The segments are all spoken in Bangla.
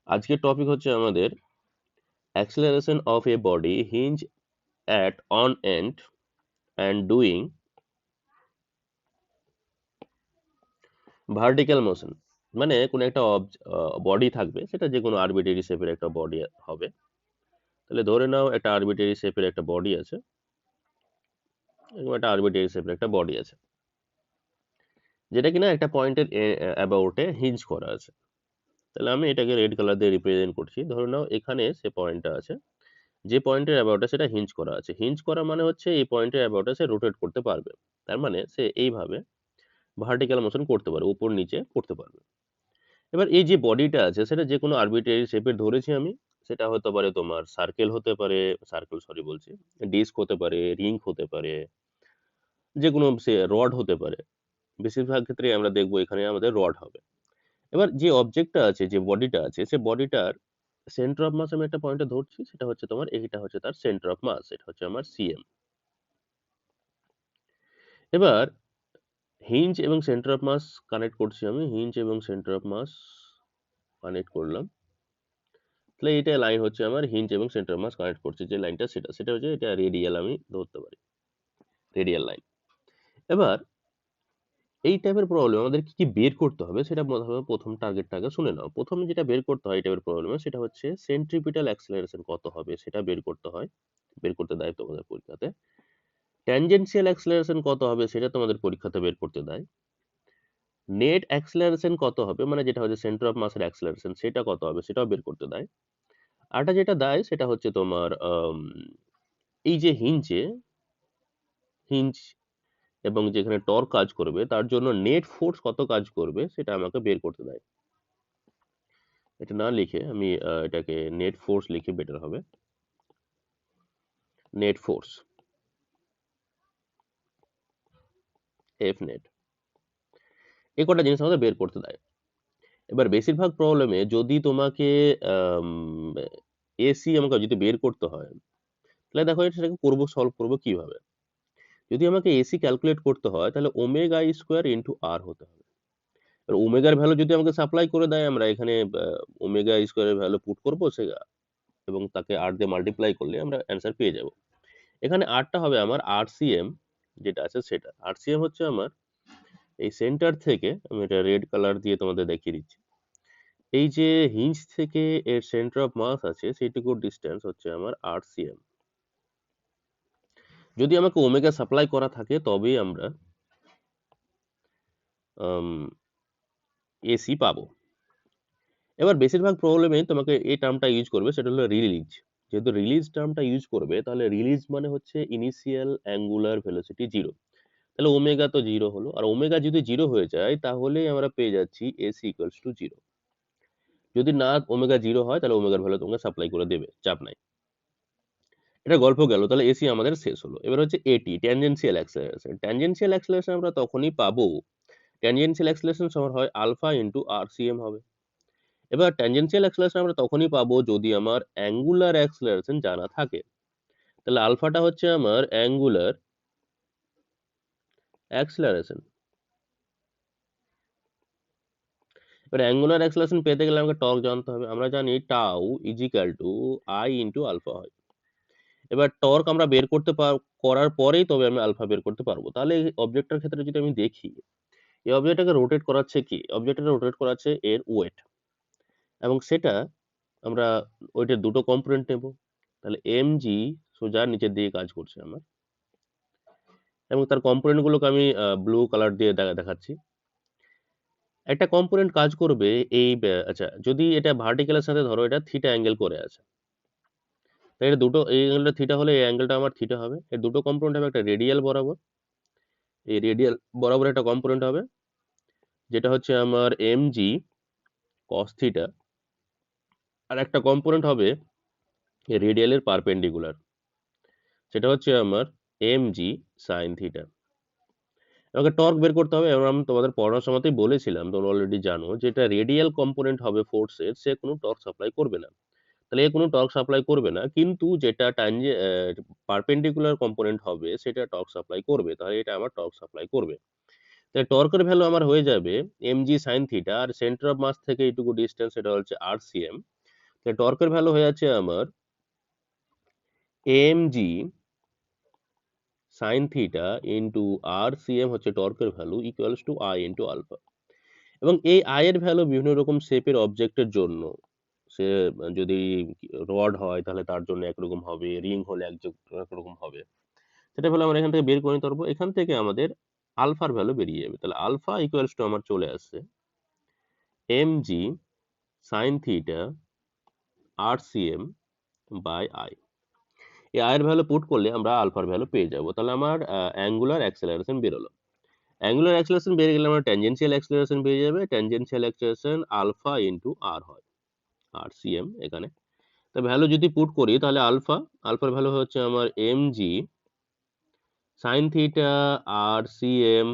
আজকের টপিক হচ্ছে আমাদের acceleration of a body hinge at on end and doing vertical motion। মানে কোনো একটা বডি থাকবে, সেটা যে কোনো আরবিটারি শেপের একটা বডি হবে। তাহলে ধরে নাও একটা আরবিটারি শেপের একটা বডি আছে, এরকম একটা আরবিটারি শেপের একটা বডি আছে, যেটা কিনা একটা পয়েন্টের অ্যাবাউটে হিঞ্জ করা আছে। তাহলে আমি এটাকে রেড কালার দিয়ে রিপ্রেজেন্ট করছি। ধরে নাও এখানে সে পয়েন্টটা আছে, যে পয়েন্টের অ্যাবাউটে সেটা হিঞ্জ করা আছে। হিঞ্জ করা মানে হচ্ছে এই পয়েন্টের অ্যাবাউটে সে রোটেট করতে পারবে। তার মানে সে এইভাবে ভার্টিক্যাল মোশন করতে পারবে, উপর নিচে করতে পারবে। এবার এই যে বডিটা আছে সেটা যে কোনো আরবিট্রারি শেপের ধরেছি আমি। সেটা হতে পারে তোমার সার্কেল হতে পারে, সার্কেল সরি বলছি, ডিস্ক হতে পারে, রিং হতে পারে, যে কোনো সে রড হতে পারে। বেশিরভাগ ক্ষেত্রে আমরা দেখবো এখানে আমাদের রড হবে। এবার যে অবজেক্টটা আছে, যে বডিটা আছে, সে বডিটার সেন্টার অফ মাস আমি একটা পয়েন্টে ধরছি, সেটা হচ্ছে তোমার, এইটা হচ্ছে তার সেন্টার অফ মাস, এটা হচ্ছে আমার সিএম। এবার হিঞ্জ এবং সেন্টার অফ মাস কানেক্ট করছি আমি, হিঞ্জ এবং সেন্টার অফ মাস কানেক্ট করলাম। তাহলে এটা লাইন হচ্ছে আমার হিঞ্জ এবং সেন্টার অফ মাস কানেক্ট করছে, যে লাইনটা সেটা সেটা হচ্ছে এটা রেডিয়াল, আমি ধরতে পারি রেডিয়াল লাইন। এবার এই টাইপের প্রবলেম আমাদের কি কি বের করতে হবে, সেটা প্রথম টার্গেটটাকে শুনে নাও। প্রথমে যেটা বের করতে হয় এই টাইপের প্রবলেমে, সেটা হচ্ছে সেন্ট্রিপিটাল অ্যাক্সেলারেশন কত হবে, সেটা বের করতে হয়, বের করতে দেয় তোমাদের পরীক্ষাতে। ট্যানজেনশিয়াল অ্যাক্সেলারেশন কত হবে সেটা তোমাদের পরীক্ষাতে বের করতে দেয়। নেট অ্যাক্সেলারেশন কত হবে, মানে যেটা হচ্ছে সেন্টার অফ মাসের অ্যাক্সেলারেশন, সেটা কত হবে সেটাও বের করতে দেয়। আরটা যেটা দেয় সেটা হচ্ছে তোমার এই যে হিঞ্জ এবং যেখানে টর্ক কাজ করবে তার জন্য নেট ফোর্স কত কাজ করবে সেটা আমাকে বের করতে দেয়। এটা না লিখে আমি এটাকে নেট ফোর্স লিখে বেটার হবে। নেট ফোর্স, এফ নেট, এই কটা জিনিস আমাদের বের করতে দেয়। এবার বেশিরভাগ প্রবলেমে যদি তোমাকে এসি আমাকে যদি বের করতে হয়, তাহলে দেখো সেটাকে করবো, সলভ করবো কিভাবে। যদি আমাকে এসি ক্যালকুলেট করতে হয় তাহলে ওমেগা স্কোয়ার ইন্টু আর হতে হবে। এবার ওমেগার ভ্যালু যদি আমাকে সাপ্লাই করে দেয়, আমরা এখানে ওমেগা স্কোয়ারের ভ্যালু পুট করবো সে, এবং তাকে আর দিয়ে মাল্টিপ্লাই করলে আমরা অ্যান্সার পেয়ে যাব। এখানে আরটা হবে আমার আরসিএম, যেটা আছে সেটা। আরসিএম হচ্ছে আমার এই সেন্টার থেকে, আমি এটা রেড কালার দিয়ে তোমাদের দেখিয়ে দিচ্ছি, এই যে হিঞ্জ থেকে এর সেন্টার অফ মাস আছে সেইটুকু ডিস্টেন্স হচ্ছে আমার আরসিএম। যদি আমাকে ওমেগা সাপ্লাই করা থাকে তবেই আমরা এসি পাবো। এবার বেশিরভাগ প্রবলেমে তোমাকে এই টার্মটা ইউজ করবে, সেটা হলো রিলিজ। যেহেতু রিলিজ টার্মটা ইউজ করবে, তাহলে রিলিজ মানে হচ্ছে ইনিশিয়াল অ্যাঙ্গুলার ভেলোসিটি জিরো। তাহলে ওমেগা তো জিরো হলো, আর ওমেগা যদি জিরো হয়ে যায় তাহলে আমরা পেয়ে যাচ্ছি এসি ইকুয়ালস টু জিরো। যদি না ওমেগা জিরো হয় তাহলে ওমেগার ভ্যালু তোমাকে সাপ্লাই করে দেবে, চাপ নাই। এটা গল্প গেল, তাহলে এসি আমাদের শেষ হলো। এবার হচ্ছে এটি, ট্যানজেনশিয়াল অ্যাক্সেলারেশন। ট্যানজেনশিয়াল অ্যাক্সেলারেশন আমরা তখনই পাবো, ট্যানজেনশিয়াল অ্যাক্সেলারেশন সমান হয় আলফা ইন্টু আর সিএম হবে। এবার ট্যানজেনশিয়াল অ্যাক্সেলারেশন আমরা তখনই পাবো যদি আমার অ্যাঙ্গুলার অ্যাক্সেলারেশন জানা থাকে। তাহলে আলফাটা হচ্ছে আমার অ্যাঙ্গুলার অ্যাক্সেলারেশন। এবার অ্যাঙ্গুলার অ্যাক্সেলারেশন পেতে গেলে আমাকে টর্ক জানতে হবে। আমরা জানি tau equal to I into alpha হয়। এবার টর্ক আমরা বের করতে করার পরেই তবে আমি আলফা বের করতে পারবো। তাহলে এই অবজেক্টটার ক্ষেত্রে যদি আমি দেখি, এই অবজেক্টটাকে রোটেট করাচ্ছে কি, অবজেক্টটা রোটেট করাচ্ছে এর ওয়েট, এবং সেটা আমরা ওয়েটের দুটো কম্পোনেন্ট নেব। তাহলে এম জি সোজা নিচের দিকে কাজ করছে আমার, এবং তার কম্পোনেন্ট গুলোকে আমি ব্লু কালার দিয়ে দেখাচ্ছি। একটা কম্পোনেন্ট কাজ করবে এই আচ্ছা, যদি এটা ভার্টিক্যালের সাথে ধরো এটা থিটা অ্যাঙ্গেল করে আছে, তাই এটা দুটো, এই অ্যাঙ্গেলটা থিটা হলে এই অ্যাঙ্গেলটা আমার থিটা হবে। এর দুটো কম্পোনেন্ট হবে, একটা রেডিয়াল বরাবর, এই রেডিয়াল বরাবর একটা কম্পোনেন্ট হবে যেটা হচ্ছে আমার এম জি কস থিটা, আর একটা কম্পোনেন্ট হবে রেডিয়ালের পারপেন্ডিকুলার, সেটা হচ্ছে আমার এম জি সাইন থিটা। আমাকে টর্ক বের করতে হবে, এবং আমি তোমাদের পড়ানোর সময়তেই বলেছিলাম, তোমরা অলরেডি জানো, যেটা রেডিয়াল কম্পোনেন্ট হবে ফোর্সের, সে কোনো টর্ক সাপ্লাই করবে না। তাহলে এ কোনো টর্ক সাপ্লাই করবে না, কিন্তু যেটা পারপেন্ডিকুলার কম্পোনেন্ট হবে সেটা টর্ক সাপ্লাই করবে, তাহলে এটা আমার টর্ক সাপ্লাই করবে। তাহলে টর্কের ভ্যালু আমার হয়ে যাবে এম জি সাইন থিটা, আর সেন্টার অফ মাস থেকে এইটুকু ডিস্টেন্স, সেটা হচ্ছে আর সিএম। টর্কের ভ্যালু হয়ে যাচ্ছে আমার mg sin theta into r CM হচ্ছে টর্কের value equals to I into alpha. এবং এই আই এর ভ্যালু বিভিন্ন রকম শেপের অবজেক্টের জন্য, সে যদি রড হয় তাহলে তার জন্য একরকম হবে, রিং হলে একরকম হবে, সেটা ভ্যালু আমরা এখান থেকে বের করে নিতে পারবো। এখান থেকে আমাদের আলফার ভ্যালু বেরিয়ে যাবে। তাহলে আলফা ইকুয়ালস টু আমার চলে আসছে mg sin থিটা আর সিএম বাই আই। এই আই এর ভ্যালু পুট করলে আমরা আলফার ভ্যালু পেয়ে যাবো। তাহলে আমার অ্যাঙ্গুলার অ্যাক্সেলারেশন বেরোলো। অ্যাঙ্গুলার অ্যাক্সেলারেশন বেরিয়ে গেলে আমার ট্যানজেনশিয়াল অ্যাক্সেলারেশন বেরিয়ে যাবে। Tangential acceleration alpha into R হয়, আর সিএম এখানে। তো ভ্যালু যদি পুট করি তাহলে আলফার ভ্যালু হচ্ছে আমার mg sin থিটা আর সিএম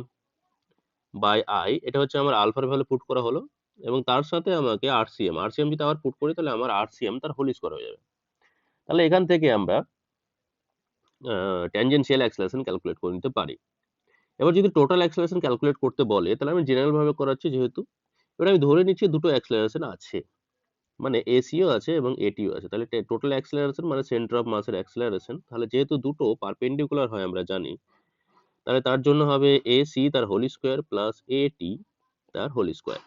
বাই আই। এটা হচ্ছে আমার আলফার ভ্যালু পুট করা হলো, এবং তার সাথে আমাকে আরসিএম যদি আবার পুট করি তাহলে আমার আরসিএম তার হোল স্কয়ার হয়ে যাবে। তাহলে এখান থেকে আমরা ট্যানজেনশিয়াল অ্যাক্সেলারেশন ক্যালকুলেট করে নিতে পারি। এবার যদি টোটাল অ্যাক্সেলারেশন ক্যালকুলেট করতে বলে তাহলে আমি জেনারেল ভাবে করাচ্ছি যেহেতু, এবার আমি ধরে নিচ্ছি দুটো অ্যাক্সেলারেশন আছে, মানে এসিও আছে এবং এটিও আছে। তাহলে টোটাল অ্যাক্সেলারেশন মানে সেন্টার অফ মাসের অ্যাক্সেলারেশন, তাহলে যেহেতু দুটো পারপেন্ডিকুলার হয় আমরা জানি, তাহলে তার জন্য হবে এসি তার হোল স্কয়ার প্লাস এটি তার হোল স্কয়ার।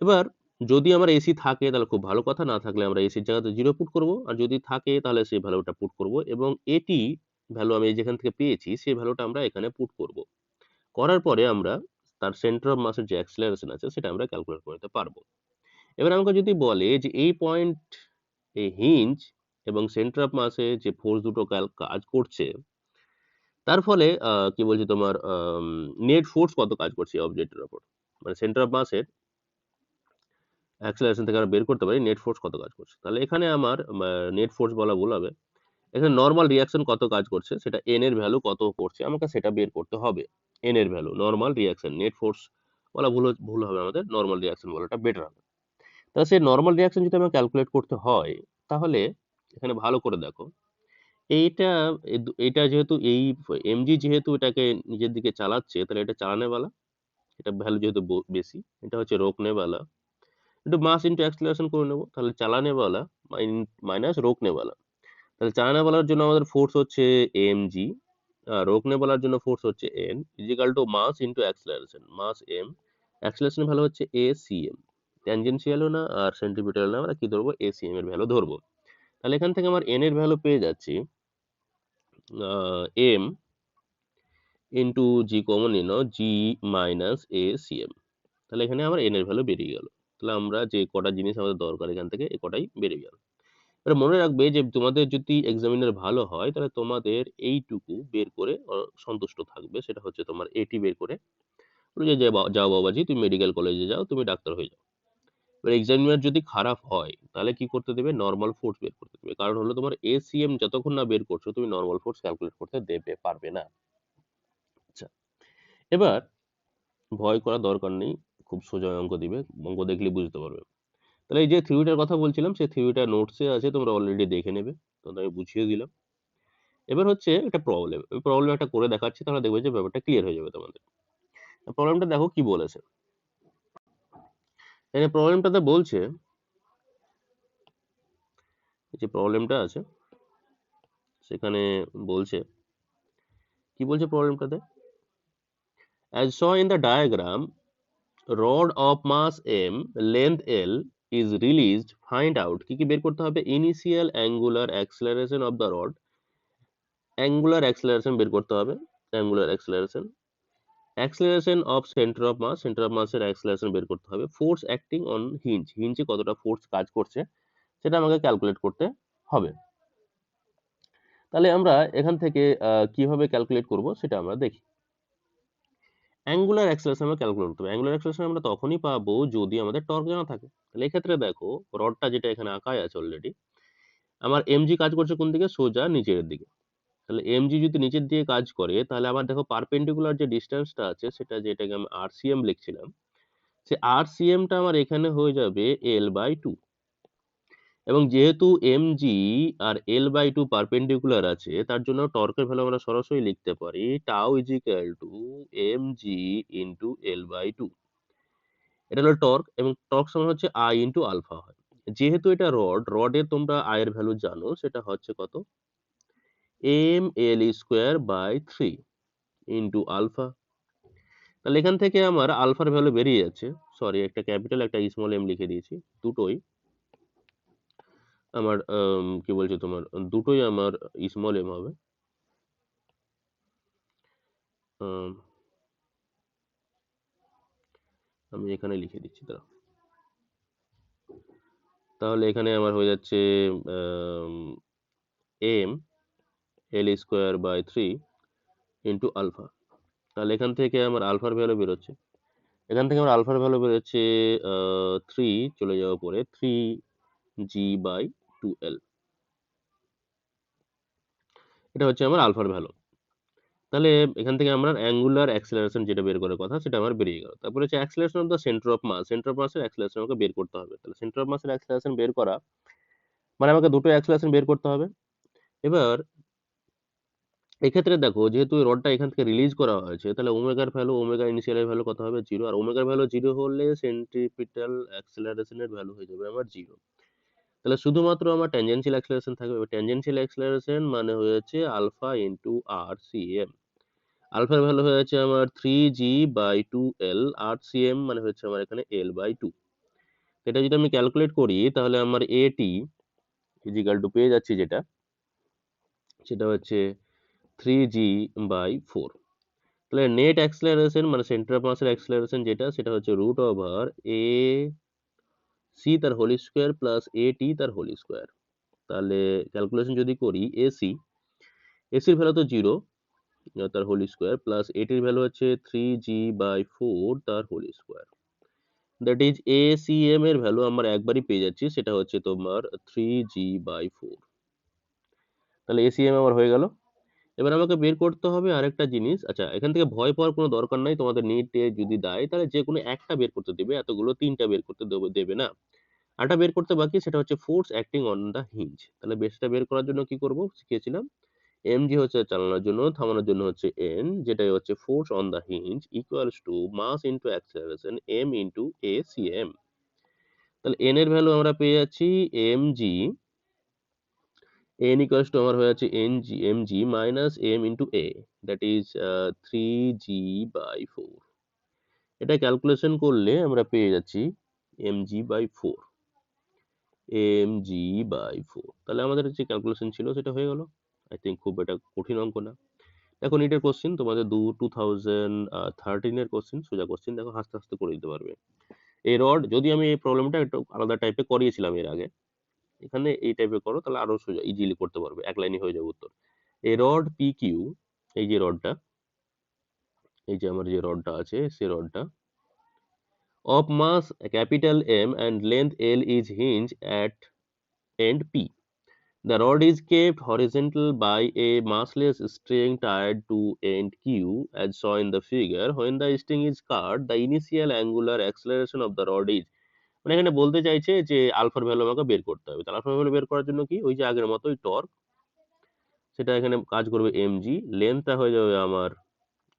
এবার যদি আমার এসি থাকে তাহলে খুব ভালো কথা, না থাকলে আমরা এসির জায়গাতে 0 পুট করব, আর যদি থাকে তাহলে সেই ভ্যালুটা পুট করব, এবং এটি ভ্যালু আমি যেখান থেকে পেয়েছি সেই ভ্যালুটা আমরা এখানে পুট করব। করার পরে আমরা তার সেন্টার অফ মাসের যে অ্যাক্সেলারেশন আছে সেটা আমরা ক্যালকুলেট করতে পারবো। এবার আমাকে যদি বলে যে এই পয়েন্ট, এই হিঞ্জ এবং সেন্টার অফ মাসে যে ফোর্স দুটো কাজ করছে, তার ফলে কি বলছি তোমার নেট ফোর্স কত কাজ করছে অবজেক্টের উপর, মানে সেন্টার অফ মাসের অ্যাক্সেলারেশন থেকে আমরা বের করতে পারি নেট ফোর্স কত কাজ করছে। তাহলে এখানে আমার নেট ফোর্স বলা ভুল হবে, এখানে নর্মাল রিয়াকশন কত কাজ করছে, সেটা এন এর ভ্যালু কত করছে আমাকে সেটা বের করতে হবে। এন এর value, normal reaction, net force বলা ভুল হবে, আমাদের নর্মাল রিয়াকশন বলাটা বেটার হবে। তাহলে সেই নর্মাল রিয়াকশন যদি আমার ক্যালকুলেট করতে হয় তাহলে এখানে ভালো করে দেখো, এইটা এটা যেহেতু এই এমজি যেহেতু এটাকে নিজের দিকে চালাচ্ছে, তাহলে এটা চালানে বালা, এটা ভ্যালু যেহেতু বেশি, এটা হচ্ছে রোকনে বালা, একটু মাস ইন্টু অ্যাক্সেলারেশন করে নেবো, তাহলে চালানে বালা মাইনাস রোকনে বালা। তাহলে চালানে বালার জন্য আমাদের ফোর্স হচ্ছে mg, আর রোকনে বালার জন্য ফোর্স হচ্ছে n, equal to mass into acceleration, mass m, acceleration value হচ্ছে acm। ট্যানজেনশিয়ালও না আর সেন্ট্রিপিটাল না, আমরা কি ধরবো, acm এর ভ্যালু ধরবো। তাহলে এখান থেকে আমার n এর ভ্যালু পেয়ে যাচ্ছি m ইন্টু জি কমন নিল, জি মাইনাস acm। তাহলে এখানে আমার n এর ভ্যালু বেরিয়ে গেল। তাহলে আমরা যে কটা জিনিস আমাদের দরকার এখান থেকে এ কটাই বেরিয়ে গেল। এবার মনে রাখবে যে তোমাদের যদি এক্সামিনার ভালো হয় তাহলে তোমাদের এইটুকু বের করে সন্তুষ্ট থাকবে, সেটা হচ্ছে তোমার এটি বের করে বলে যে যাও বাবাজি তুমি মেডিকেল কলেজে যাও, তুমি ডাক্তার হয়ে যাও। এবার এক্সামিনার যদি খারাপ হয় তাহলে কি করতে দেবে, নর্মাল ফোর্স বের করতে দেবে, কারণ হলো তোমার এসিএম যতক্ষণ না বের করছো তুমি নর্মাল ফোর্স ক্যালকুলেট করতে দেবে পারবে না। আচ্ছা, এবার ভয় করার দরকার নেই, খুব সোজা অঙ্ক দিবে, অঙ্ক দেখলে বুঝতে পারবে। তাহলে এই যে থিওরিটার কথা বলছিলাম সেই থিওরিটা নোটসে আছে, তোমরা অলরেডি দেখে নেবে, তোমাদের আমি বুঝিয়ে দিলাম। এবার হচ্ছে একটা প্রবলেম একটা করে দেখাচ্ছি, তাহলে দেখবে যে ব্যাপারটা ক্লিয়ার হয়ে যাবে তোমাদের। প্রবলেমটা দেখো কি বলেছে। এখানে প্রবলেমটাতে বলছে, যে প্রবলেমটা আছে সেখানে বলছে, কি বলছে প্রবলেমটাতে, as shown in the diagram, rod of mass m length l is released, find out, কি কি বের করতে হবে, initial angular acceleration of the rod, angular acceleration বের করতে হবে, angular acceleration, acceleration of center of মাসের অ্যাক্সেলারেশন বের করতে হবে, ফোর্স অ্যাক্টিং অন হিঞ্জে কতটা ফোর্স কাজ করছে সেটা আমাকে ক্যালকুলেট করতে হবে। তাহলে আমরা এখান থেকে কিভাবে ক্যালকুলেট করব সেটা আমরা দেখি। অ্যাঙ্গুলার অ্যাক্সেলারেশন আমরা ক্যালকুলেট করতে হবে। অ্যাঙ্গুলার অ্যাক্সেলারেশন আমরা তখনই পাবো যদি আমাদের টর্ক জানা থাকে। তাহলে এই ক্ষেত্রে দেখো রডটা যেটা এখানে আঁকাই আছে অলরেডি, আমার এমজি কাজ করছে কোন দিকে, সোজা নিচের দিকে। তাহলে এমজি যদি নিচের দিকে কাজ করে তাহলে আবার দেখো পারপেন্ডিকুলার যে ডিসটেন্সটা আছে সেটা, যেটাকে আমি আরসিএম লিখছিলাম, সে আরসিএমটা আমার এখানে হয়ে যাবে l/2, এবং যেহেতু mg আর l/2 পারপেন্ডিকুলার আছে তার জন্য টর্কের ভ্যালু আমরা সরাসরি লিখতে পারি tau equal to mg into l/2। এটা হলো টর্ক, এবং টর্ক সমান হচ্ছে I ইন্টু আলফা হয়। যেহেতু এটা রডের তোমরা আয়ের ভ্যালু জানো, সেটা হচ্ছে কত, M L square by 3 into alpha. তাহলে এখান থেকে আমার আলফার ভ্যালু বেরিয়ে যাচ্ছে, সরি একটা ক্যাপিটাল একটা স্মল এম লিখে দিয়েছি, দুটোই আমার কি বলছে তোমার, দুটোই আমার স্মল এম হবে। আম, আমি এখানে লিখে দিচ্ছি দাঁড়াও। তাহলে এখানে আমার হয়ে যাচ্ছে M L square by 3 into alpha. তাহলে এখান থেকে আমার আলফার ভ্যালু বেরোচ্ছে, এখান থেকে আমার আলফার ভ্যালু বেরোচ্ছে 3 চলে যাওয়ার পরে 3g/2l, এটা হচ্ছে আমার আলফার ভ্যালু। তাহলে এখান থেকে আমরা অ্যাঙ্গুলার অ্যাক্সেলারেশন যেটা বের করার কথা সেটা আমার বেরিয়ে গেল। তারপরে হচ্ছে acceleration of the centre of mass, centre of মাসের অ্যাক্সেলারেশন আমাকে বের করতে হবে। তাহলে সেন্টার অফ মাসের অ্যাক্সেলারেশন বের করা মানে আমাকে দুটো অ্যাক্সেলারেশন বের করতে হবে। এবার এক্ষেত্রে দেখো, যেহেতু রডটা এখান থেকে রিলিজ করা হয়েছে, তাহলে ওমেগার ভ্যালু, ওমেগা ইনিশিয়ালের ভ্যালু কত হবে, 0। আর ওমেগার ভ্যালু 0 হলে সেন্ট্রিপিটাল অ্যাক্সেলারেশনের ভ্যালু হয়ে যাবে আমার 0। তাহলে শুধুমাত্র আমার ট্যানজেনশিয়াল অ্যাক্সেলারেশন থাকবে। এবার ট্যানজেনশিয়াল অ্যাক্সেলারেশন মানে হয়েছে আলফা ইন্টু আর সি এম। আলফার ভ্যালু হয়ে যাচ্ছে আমার 3g/2l, আর সি এম মানে হচ্ছে আমার এখানে l/2। এটা যদি আমি ক্যালকুলেট করি তাহলে আমার এটি ইজিক্যাল টু পেয়ে যাচ্ছি যেটা, সেটা হচ্ছে 3g/4। তাহলে নেট অ্যাক্সেলারেশন মানে সেন্টার অফ মাসের অ্যাক্সেলারেশন যেটা, সেটা হচ্ছে রুট ওভার এ সি তার হোল স্কোয়ার প্লাস এ টি তার হোল স্কোয়ার। তাহলে ক্যালকুলেশন যদি করি, এসির ভ্যালু তো 0 তার হোল স্কোয়ার প্লাস এটির ভ্যালু হচ্ছে 3g/4 তার whole square, that is ACM এর ভ্যালু আমরা একবারই পেয়ে যাচ্ছি, সেটা হচ্ছে তোমার 3g/4। তাহলে এসিএম আমার হয়ে গেল। এবার আমাকে বের করতে হবে আরেকটা জিনিস। আচ্ছা, এখান থেকে ভয় পাওয়ার কোনো দরকার নাই, তোমাদের নিটে যদি দেয় তাহলে যে কোনো একটা বের করতে দেবে, এতগুলো তিনটা বের করতে দেবে না। আরেকটা বের করতে বাকি, সেটা হচ্ছে force acting on the hinge. তাহলে বেসটা বের করার জন্য কি করব শিখিয়েছিলাম, এম জি হচ্ছে চালানোর জন্য, থামানোর জন্য হচ্ছে এন, যেটাই হচ্ছে force on the hinge equals to mass into acceleration M into A C M. তাহলে এন এর ভ্যালু আমরা পেয়ে যাচ্ছি M G, N equals to আমার হয়ে যাচ্ছে M G minus M into A, that is 3g/4। এটা ক্যালকুলেশন করলে আমরা পেয়ে যাচ্ছি mg/4, mg/4। তাহলে আমাদের যে ক্যালকুলেশন ছিল সেটা হয়ে গেল। আই থিঙ্ক খুব এটা কঠিন অঙ্ক না। দেখো নিটের কোশ্চিন তোমাদের 2013 এর কোশ্চিন, সোজা কোশ্চিন, দেখো হাসতে হাসতে করে দিতে পারবে। এই রড, যদি আমি এই প্রবলেমটা একটু আলাদা টাইপে করিয়েছিলাম এর আগে, এখানে এই টাইপে করো তাহলে আরো সোজা ইজিলি করতে পারবে, এক লাইনে হয়ে যাবে উত্তর। এই রড পি কিউ, এই যে রডটা, এই যে আমার যে রডটা আছে সেই রডটা of mass capital M and length L is hinged at end P. The rod is kept horizontal by a massless string tied to end Q as shown in the figure. When the string is cut, the initial angular acceleration of the rod is, মানে এখানে বলতে চাইছে যে আলফার ভ্যালু আমাকে বের করতে হবে। তাহলে আলফার ভ্যালু বের করার জন্য কি, ওই যে আগের মতোই টর্ক, সেটা এখানে কাজ করবে এমজি, লেন্থটা হয়ে যাবে আমার,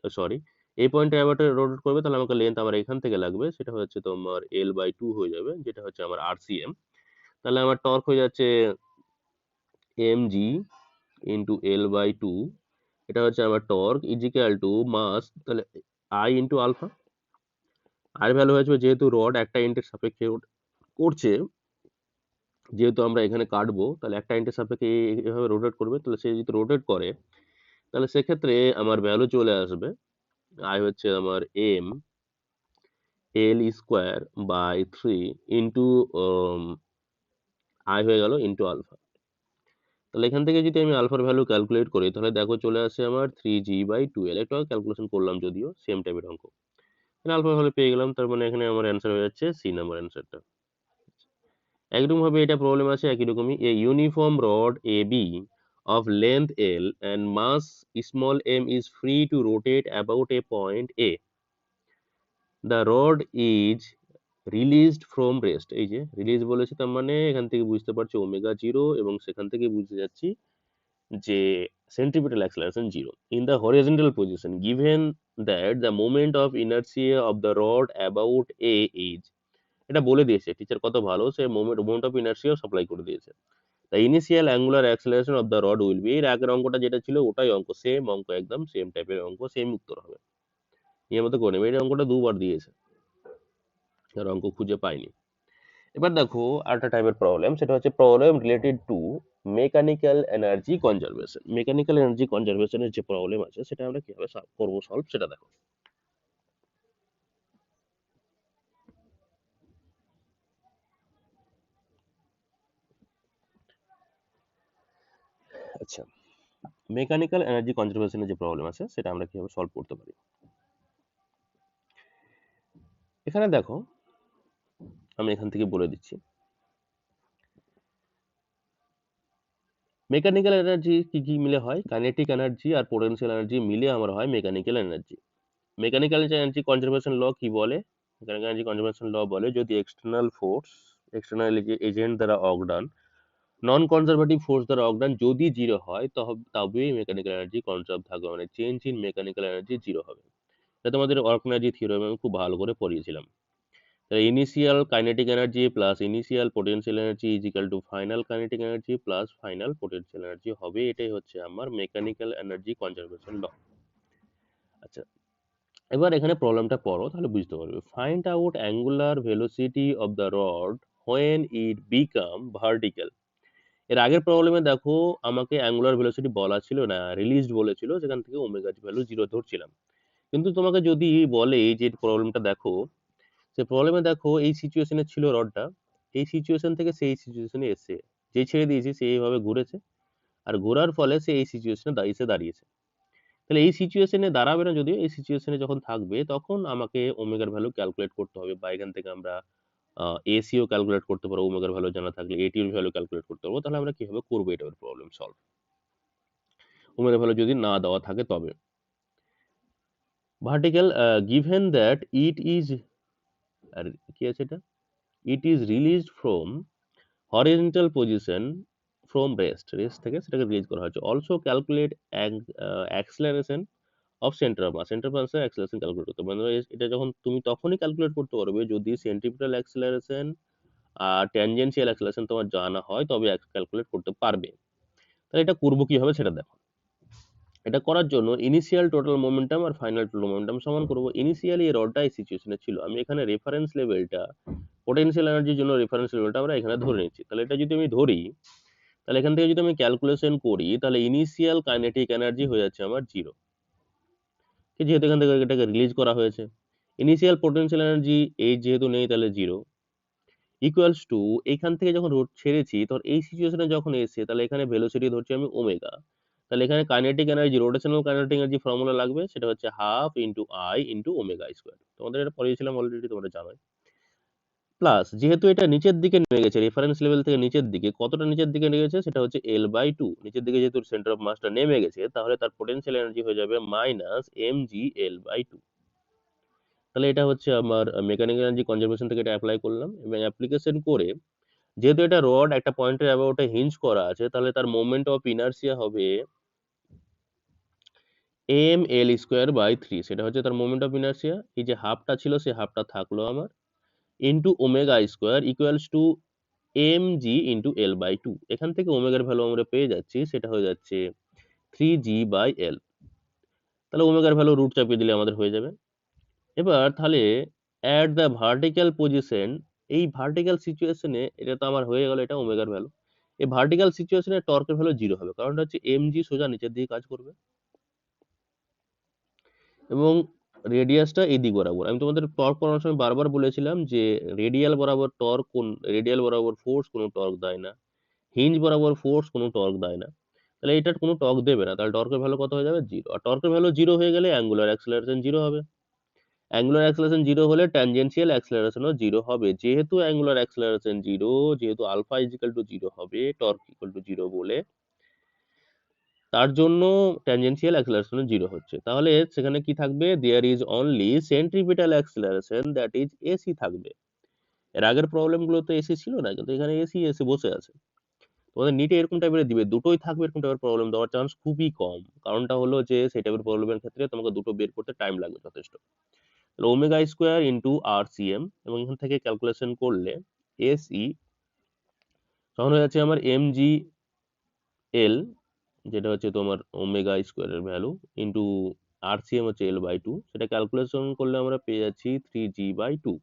সরি, এই পয়েন্টে আবার রোটেট করবে, তাহলে আমাকে লেন্থ আমার এখান থেকে লাগবে, সেটা হচ্ছে তোমার l/2 হয়ে যাবে, যেটা হচ্ছে আমার আরসিএম। তাহলে আমার টর্ক হয়ে যাচ্ছে mg ইন্টু l/2, এটা হচ্ছে আমার টর্ক ইজিক্যাল টু মাস, তাহলে আই ইন্টু আলফা। আর ভ্যালু হয়ে যাবে, যেহেতু রড একটা ইন্টের সাপেক্ষে করছে, যেহেতু আমরা এখানে কাটবো, তাহলে একটা ইন্টের সাপেক্ষে এভাবে রোটেট করবে, তাহলে সে যদি রোটেট করে তাহলে সেক্ষেত্রে আমার ভ্যালু চলে আসবে, আই হচ্ছে আমার M L square by 3 into I হয়ে গেল ইন্টু আলফা। তাহলে এখান থেকে যদি আমি আলফার ভ্যালু ক্যালকুলেট করি তাহলে দেখো চলে আসে আমার 3g/2l। একটু ক্যালকুলেশন করলাম যদিও, সেম টাইপের অঙ্ক। তাহলে আলফার ভ্যালু পেয়ে গেলাম, তার মানে এখানে আমার অ্যান্সার হয়ে যাচ্ছে সি নাম্বার অ্যান্সারটা। একরকম ভাবে এটা প্রবলেম আছে একই রকমই, a uniform rod A B of length L and mass small m is free to rotate about a point A. The rod is released from rest. এই যে রিলিজ বলেছে, তার মানে এখান থেকে বুঝতে পারছি ওমেগা 0, এবং সেখান থেকে বুঝতে যাচ্ছি যে centripetal acceleration 0 in the horizontal position given that the moment of inertia of the rod about a is, এটা বলে দিয়েছে টিচার, কত ভালো, সে মোমেন্ট অফ ইনার্সিয়াও সাপ্লাই করে দিয়েছে। The initial angular acceleration of the rod will be, এর আগের অঙ্কটা যেটা ছিল ওটাই অঙ্ক, সেম অঙ্ক, একদম সেম টাইপের অঙ্ক, সেম উত্তর হবে, এর মতো করে নেবে। এই অঙ্কটা দুবার দিয়েছে, আর অঙ্ক খুঁজে পাইনি। এবার দেখো আরেকটা টাইপের প্রবলেম, সেটা হচ্ছে problem related to mechanical energy conservation. Mechanical energy কনজারভেশনের যে প্রবলেম আছে সেটা আমরা কিভাবে করবো সলভ, সেটা দেখো। আচ্ছা, মেকানিক্যাল এনার্জি কনজারভেশনের যে প্রবলেম আছে সেটা আমরা কিভাবে সলভ করতে পারি। এখানে দেখো আমি এখান থেকে বলে দিচ্ছি, মেকানিক্যাল এনার্জি কি কি মিলে হয়, কাইনেটিক এনার্জি আর পোটেনশিয়াল এনার্জি মিলে আমার হয় mechanical energy. Mechanical energy conservation law কি বলে, মেকানিক্যাল এনার্জি কনজারভেশন ল বলে যদি এক্সটার্নাল ফোর্স, এক্সটার্নাল এজেন্ট দ্বারা অর্ক নন কনজারভেটিভ ফোর্স দ্বারা অজ্ঞান যদি জিরো হয় তবেই মেকানিক্যাল এনার্জি কনজার্ভ থাকবে, মানে change in mechanical energy zero হবে। এটা তোমাদের ওয়ার্ক এনার্জি থিওরেমে আমি খুব ভালো করে পড়িয়েছিলাম। তাহলে initial kinetic energy plus initial potential energy is equal two final kinetic energy plus final potential energy হবে, এটাই হচ্ছে আমার মেকানিক্যাল এনার্জি কনজারভেশন ল। আচ্ছা, এবার এখানে প্রবলেমটা পড়ো তাহলে বুঝতে পারবে। Find out angular velocity of the rod when it become vertical. এর আগের প্রবলেমে দেখো আমাকে অ্যাঙ্গুলার ভেলোসিটি বলা ছিল না, রিলিজড বলেছিল, যেখান থেকে ওমেগা ভ্যালু জিরো ধরছিলাম। কিন্তু তোমাকে যদি বলে যে প্রবলেমটা দেখো, সে প্রবলেমে দেখো এই সিচুয়েশনে ছিল রডটা, এই সিচুয়েশন থেকে সেই সিচুয়েশনে এসে যে ছেড়ে দিয়েছি সে এইভাবে ঘুরেছে, আর ঘোরার ফলে সে এই সিচুয়েশনে এসে দাঁড়িয়েছে। তাহলে এই সিচুয়েশনে দাঁড়াবে না, যদিও এই সিচুয়েশনে যখন থাকবে তখন আমাকে ওমেগার ভ্যালু ক্যালকুলেট করতে হবে, বা এখান থেকে আমরা এসিও ক্যালকুলেট করতে পারবো, ওমেগার ভ্যালু জানা থাকলে এটির ভ্যালু ক্যালকুলেট করতে পারবো। তাহলে আমরা কিভাবে করবো এটা প্রবলেম সলভ, ওমেগা ভ্যালু যদি না দেওয়া থাকে তবে। Vertical, given that it is, আর কি আছে এটা, it is released from horizontal position from rest থেকে সেটাকে রিলিজ করা হচ্ছে। Also calculate acceleration of center of mass, centre of মাসের অ্যাক্সেলারেশন ক্যালকুলেট করতে পারবে, মানে এটা যখন তুমি তখনই ক্যালকুলেট করতে পারবে যদি সেন্ট্রিপিটাল অ্যাক্সেলারেশন আর ট্যানজেনশিয়াল অ্যাক্সেলারেশন তোমার জানা হয়, তবে ক্যালকুলেট করতে পারবে। তাহলে এটা করবো কিভাবে সেটা দেখো। এটা করার জন্য ইনিশিয়াল টোটাল মোমেন্টাম আর ফাইনাল টোটাল মোমেন্টাম সমান করবো। ইনিশিয়ালি এই রডটা এই সিচুয়েশনে ছিল, আমি এখানে রেফারেন্স লেভেলটা, পোটেনশিয়াল এনার্জির জন্য রেফারেন্স লেভেলটা আমরা এখানে ধরে নিচ্ছি। তাহলে এটা যদি আমি ধরি, তাহলে এখান থেকে যদি আমি ক্যালকুলেশন করি, তাহলে ইনিশিয়াল কাইনেটিক এনার্জি হয়ে যাচ্ছে আমার জিরো, যেহেতু এখান থেকে এটাকে রিলিজ করা হয়েছে। ইনিশিয়াল পোটেনশিয়াল এনার্জি এই যেহেতু নেই, তাহলে জিরো, ইকুয়ালস টু এইখান থেকে যখন রোড ছেড়েছি তখন এই সিচুয়েশনে যখন এসে, তাহলে এখানে ভেলোসিটি ধরছি আমি ওমেগা। তাহলে এখানে kinetic energy, rotational kinetic energy formula লাগবে, সেটা হচ্ছে half into I into omega square, তোমাদের এটা পড়িয়েছিলাম অলরেডি, তোমরা জানোই। প্লাস যেহেতু এটা নিচের দিকে নেমে গেছে, রেফারেন্স লেভেল থেকে নিচের দিকে, কতটা নিচের দিকে নেমে গেছে সেটা হচ্ছে এল বাই টু, নিচের দিকে যেহেতু সেন্টার অফ মাসটা নেমে গেছে, তাহলে তার পোটেনশিয়াল এনার্জি হয়ে যাবে minus M G L by two. তাহলে এটা হচ্ছে আমার মেকানিক্যাল এনার্জি কনজারভেশন থেকে এটা অ্যাপ্লাই করলাম, এবং অ্যাপ্লিকেশন করে যেহেতু এটা রড একটা পয়েন্টের অ্যাবাউটে হিঞ্জ করা আছে, তাহলে তার মোমেন্ট অফ ইনার্সিয়া হবে M L square by three, সেটা হচ্ছে তার মোমেন্ট অফ ইনার্সিয়া। এই যে হাফটা ছিল সে হাফটা থাকলো আমার, into omega square equals to M G into L by two. এখান থেকে ওমেগার ভ্যালু আমরা পেয়ে যাচ্ছি, সেটা হয়ে যাচ্ছে থ্রি জি বাই এল। তাহলে ওমেগার ভ্যালু রুট চাপিয়ে দিলে আমাদের হয়ে যাবে। এবার তাহলে অ্যাট দ্য ভার্টিক্যাল পজিশন, এই ভার্টিক্যাল সিচুয়েশনে এটা তো আমার হয়ে গেল, এটা ওমেগার ভ্যালু। এই ভার্টিক্যাল সিচুয়েশনে টর্কের ভ্যালু জিরো হবে, কারণটা হচ্ছে এম জি সোজা নিচের দিকে কাজ করবে এবং রেডিয়াসটা এই দিক বরাবর। আমি তোমাদের টর্ক পড়ানোর সময় বারবার বলেছিলাম যে রেডিয়াল বরাবর টর্ক কোন, রেডিয়াল বরাবর ফোর্স কোনো টর্ক দেয় না, হিঞ্জ বরাবর ফোর্স কোনো টর্ক দেয় না। তাহলে এটার কোনো টর্ক দেবে না, তাহলে টর্কের ভ্যালু কত হয়ে যাবে, জিরো। আর টর্কের ভ্যালু জিরো হয়ে গেলে অ্যাঙ্গুলার অ্যাক্সেলারেশন জিরো হবে, অ্যাঙ্গুলার অ্যাক্সেলারেশন জিরো হলে ট্যানজেনশিয়াল অ্যাক্সেলারেশনও জিরো হবে। যেহেতু অ্যাঙ্গুলার অ্যাক্সেলারেশন জিরো, যেহেতু alpha is equal to zero হবে, টর্ক ইকুয়াল টু জিরো বলে, তার জন্য ট্যানজেনশিয়াল অ্যাক্সেলারেশন জিরো হচ্ছে। তাহলে সেখানে কি থাকবে, there is only centripetal acceleration that is AC থাকবে। এর আগের প্রবলেম গুলো তো এসি ছিল না, কিন্তু এখানে এসি এসে বসে আছে। তোমাদের নিটে এরকম টাইপের দিবে, দুটোই থাকবে, এরকম টাইপের প্রবলেম দেওয়ার চান্স খুবই কম। কারণটা হলো যে সেই টাইপের প্রবলেমের ক্ষেত্রে তোমাকে দুটো বের করতে টাইম লাগবে যথেষ্ট। ওমেগা স্কোয়ার ইন্টু RCM, এবং এখান থেকে ক্যালকুলেশন করলে SE তখন হয়ে যাচ্ছে আমার MGL, যেটা হচ্ছে তোমার ওমেগা স্কোয়ারের ভ্যালু, ইন্টু RCM হচ্ছে L/2, সেটা ক্যালকুলেশন করলে আমরা পেয়ে যাচ্ছি 3G/2।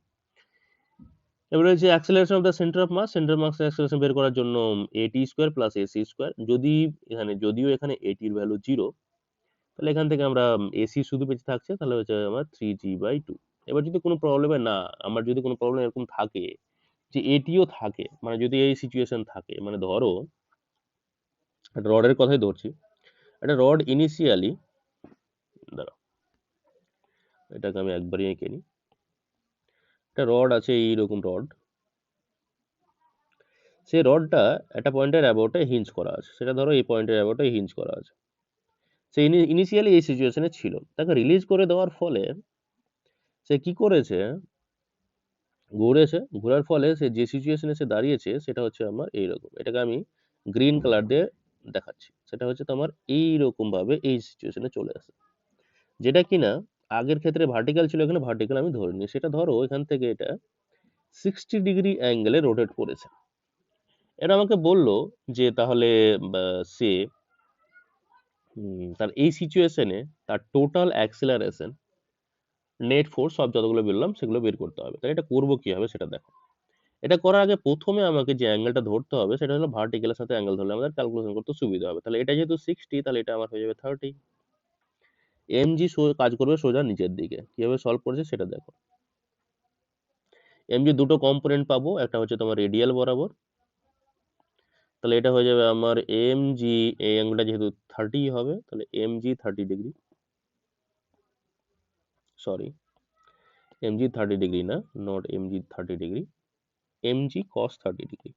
এবারে হচ্ছে acceleration of the centre of mass, centre of mass acceleration বের করার জন্য AT square plus AC square, যদিও এখানে AT এর ভ্যালু 0, তাহলে এখান থেকে আমরা AC শুধু বেঁচে থাকছে, তাহলে হচ্ছে আমার 3G/2। এবার যদি কোনো প্রবলেমে না, আমার যদি কোনো প্রবলেম এরকম থাকে যে এটিও থাকে, মানে যদি এই সিচুয়েশন থাকে, মানে ধরো একটা রডের কথাই ধরছি, একটা রড ইনিশিয়ালি, দাঁড়াও এটাকে আমি একবারই এঁকে নিই, একটা রড আছে, এইরকম রড, সেই রডটা একটা পয়েন্টের অ্যাবাউটে হিঞ্জ করা আছে, সেটা ধরো এই পয়েন্টের অ্যাবাউটে হিঞ্জ করা আছে, সে ইনিশিয়ালি এই সিচুয়েশনে ছিল, তাকে রিলিজ করে দেওয়ার ফলে সে কি করেছে, ঘোরার ফলে সে যে সিচুয়েশনে সে দাঁড়িয়েছে সেটা হচ্ছে আমার এইরকম, এটাকে আমি গ্রিন কালার দিয়ে দেখাচ্ছি, সেটা হচ্ছে তোমার এইরকম ভাবে এই সিচুয়েশনে চলে আসে, যেটা কিনা আগের ক্ষেত্রে ভার্টিক্যাল ছিল, এখানে ভার্টিক্যাল আমি ধরে নিই, সেটা ধরো এখান থেকে এটা 60 ডিগ্রি অ্যাঙ্গেলে রোটেট করেছে। এটা আমাকে বললো যে তাহলে সে তার এই সিচুয়েশনে তার টোটাল অ্যাক্সেলারেশন, নেট ফোর্স, সব যতগুলো বললাম সেগুলো বের করতে হবে। তাহলে এটা করবো কিভাবে সেটা দেখো। এটা করার আগে প্রথমে আমাকে যে অ্যাঙ্গেলটা ধরতে হবে সেটা হলো ভার্টিক্যালের সাথে অ্যাঙ্গেল ধরলে আমাদের ক্যালকুলেশন করতে সুবিধা হবে। তাহলে এটা যেহেতু 60, তাহলে এটা আমার হয়ে যাবে 30। এমজি কাজ করবে সোজা নিচের দিকে, কিভাবে সলভ করেছে সেটা দেখো। এমজি দুটো কম্পোনেন্ট পাবো, একটা হচ্ছে তোমার রেডিয়াল বরাবর, তাহলে এটা হয়ে যাবে আমার এমজি, এই অ্যাঙ্গেলটা যেহেতু 30 হবে, তাহলে mg 30 degree, sorry mg 30 degree না, not mg 30 degree, mg cos 30 degree,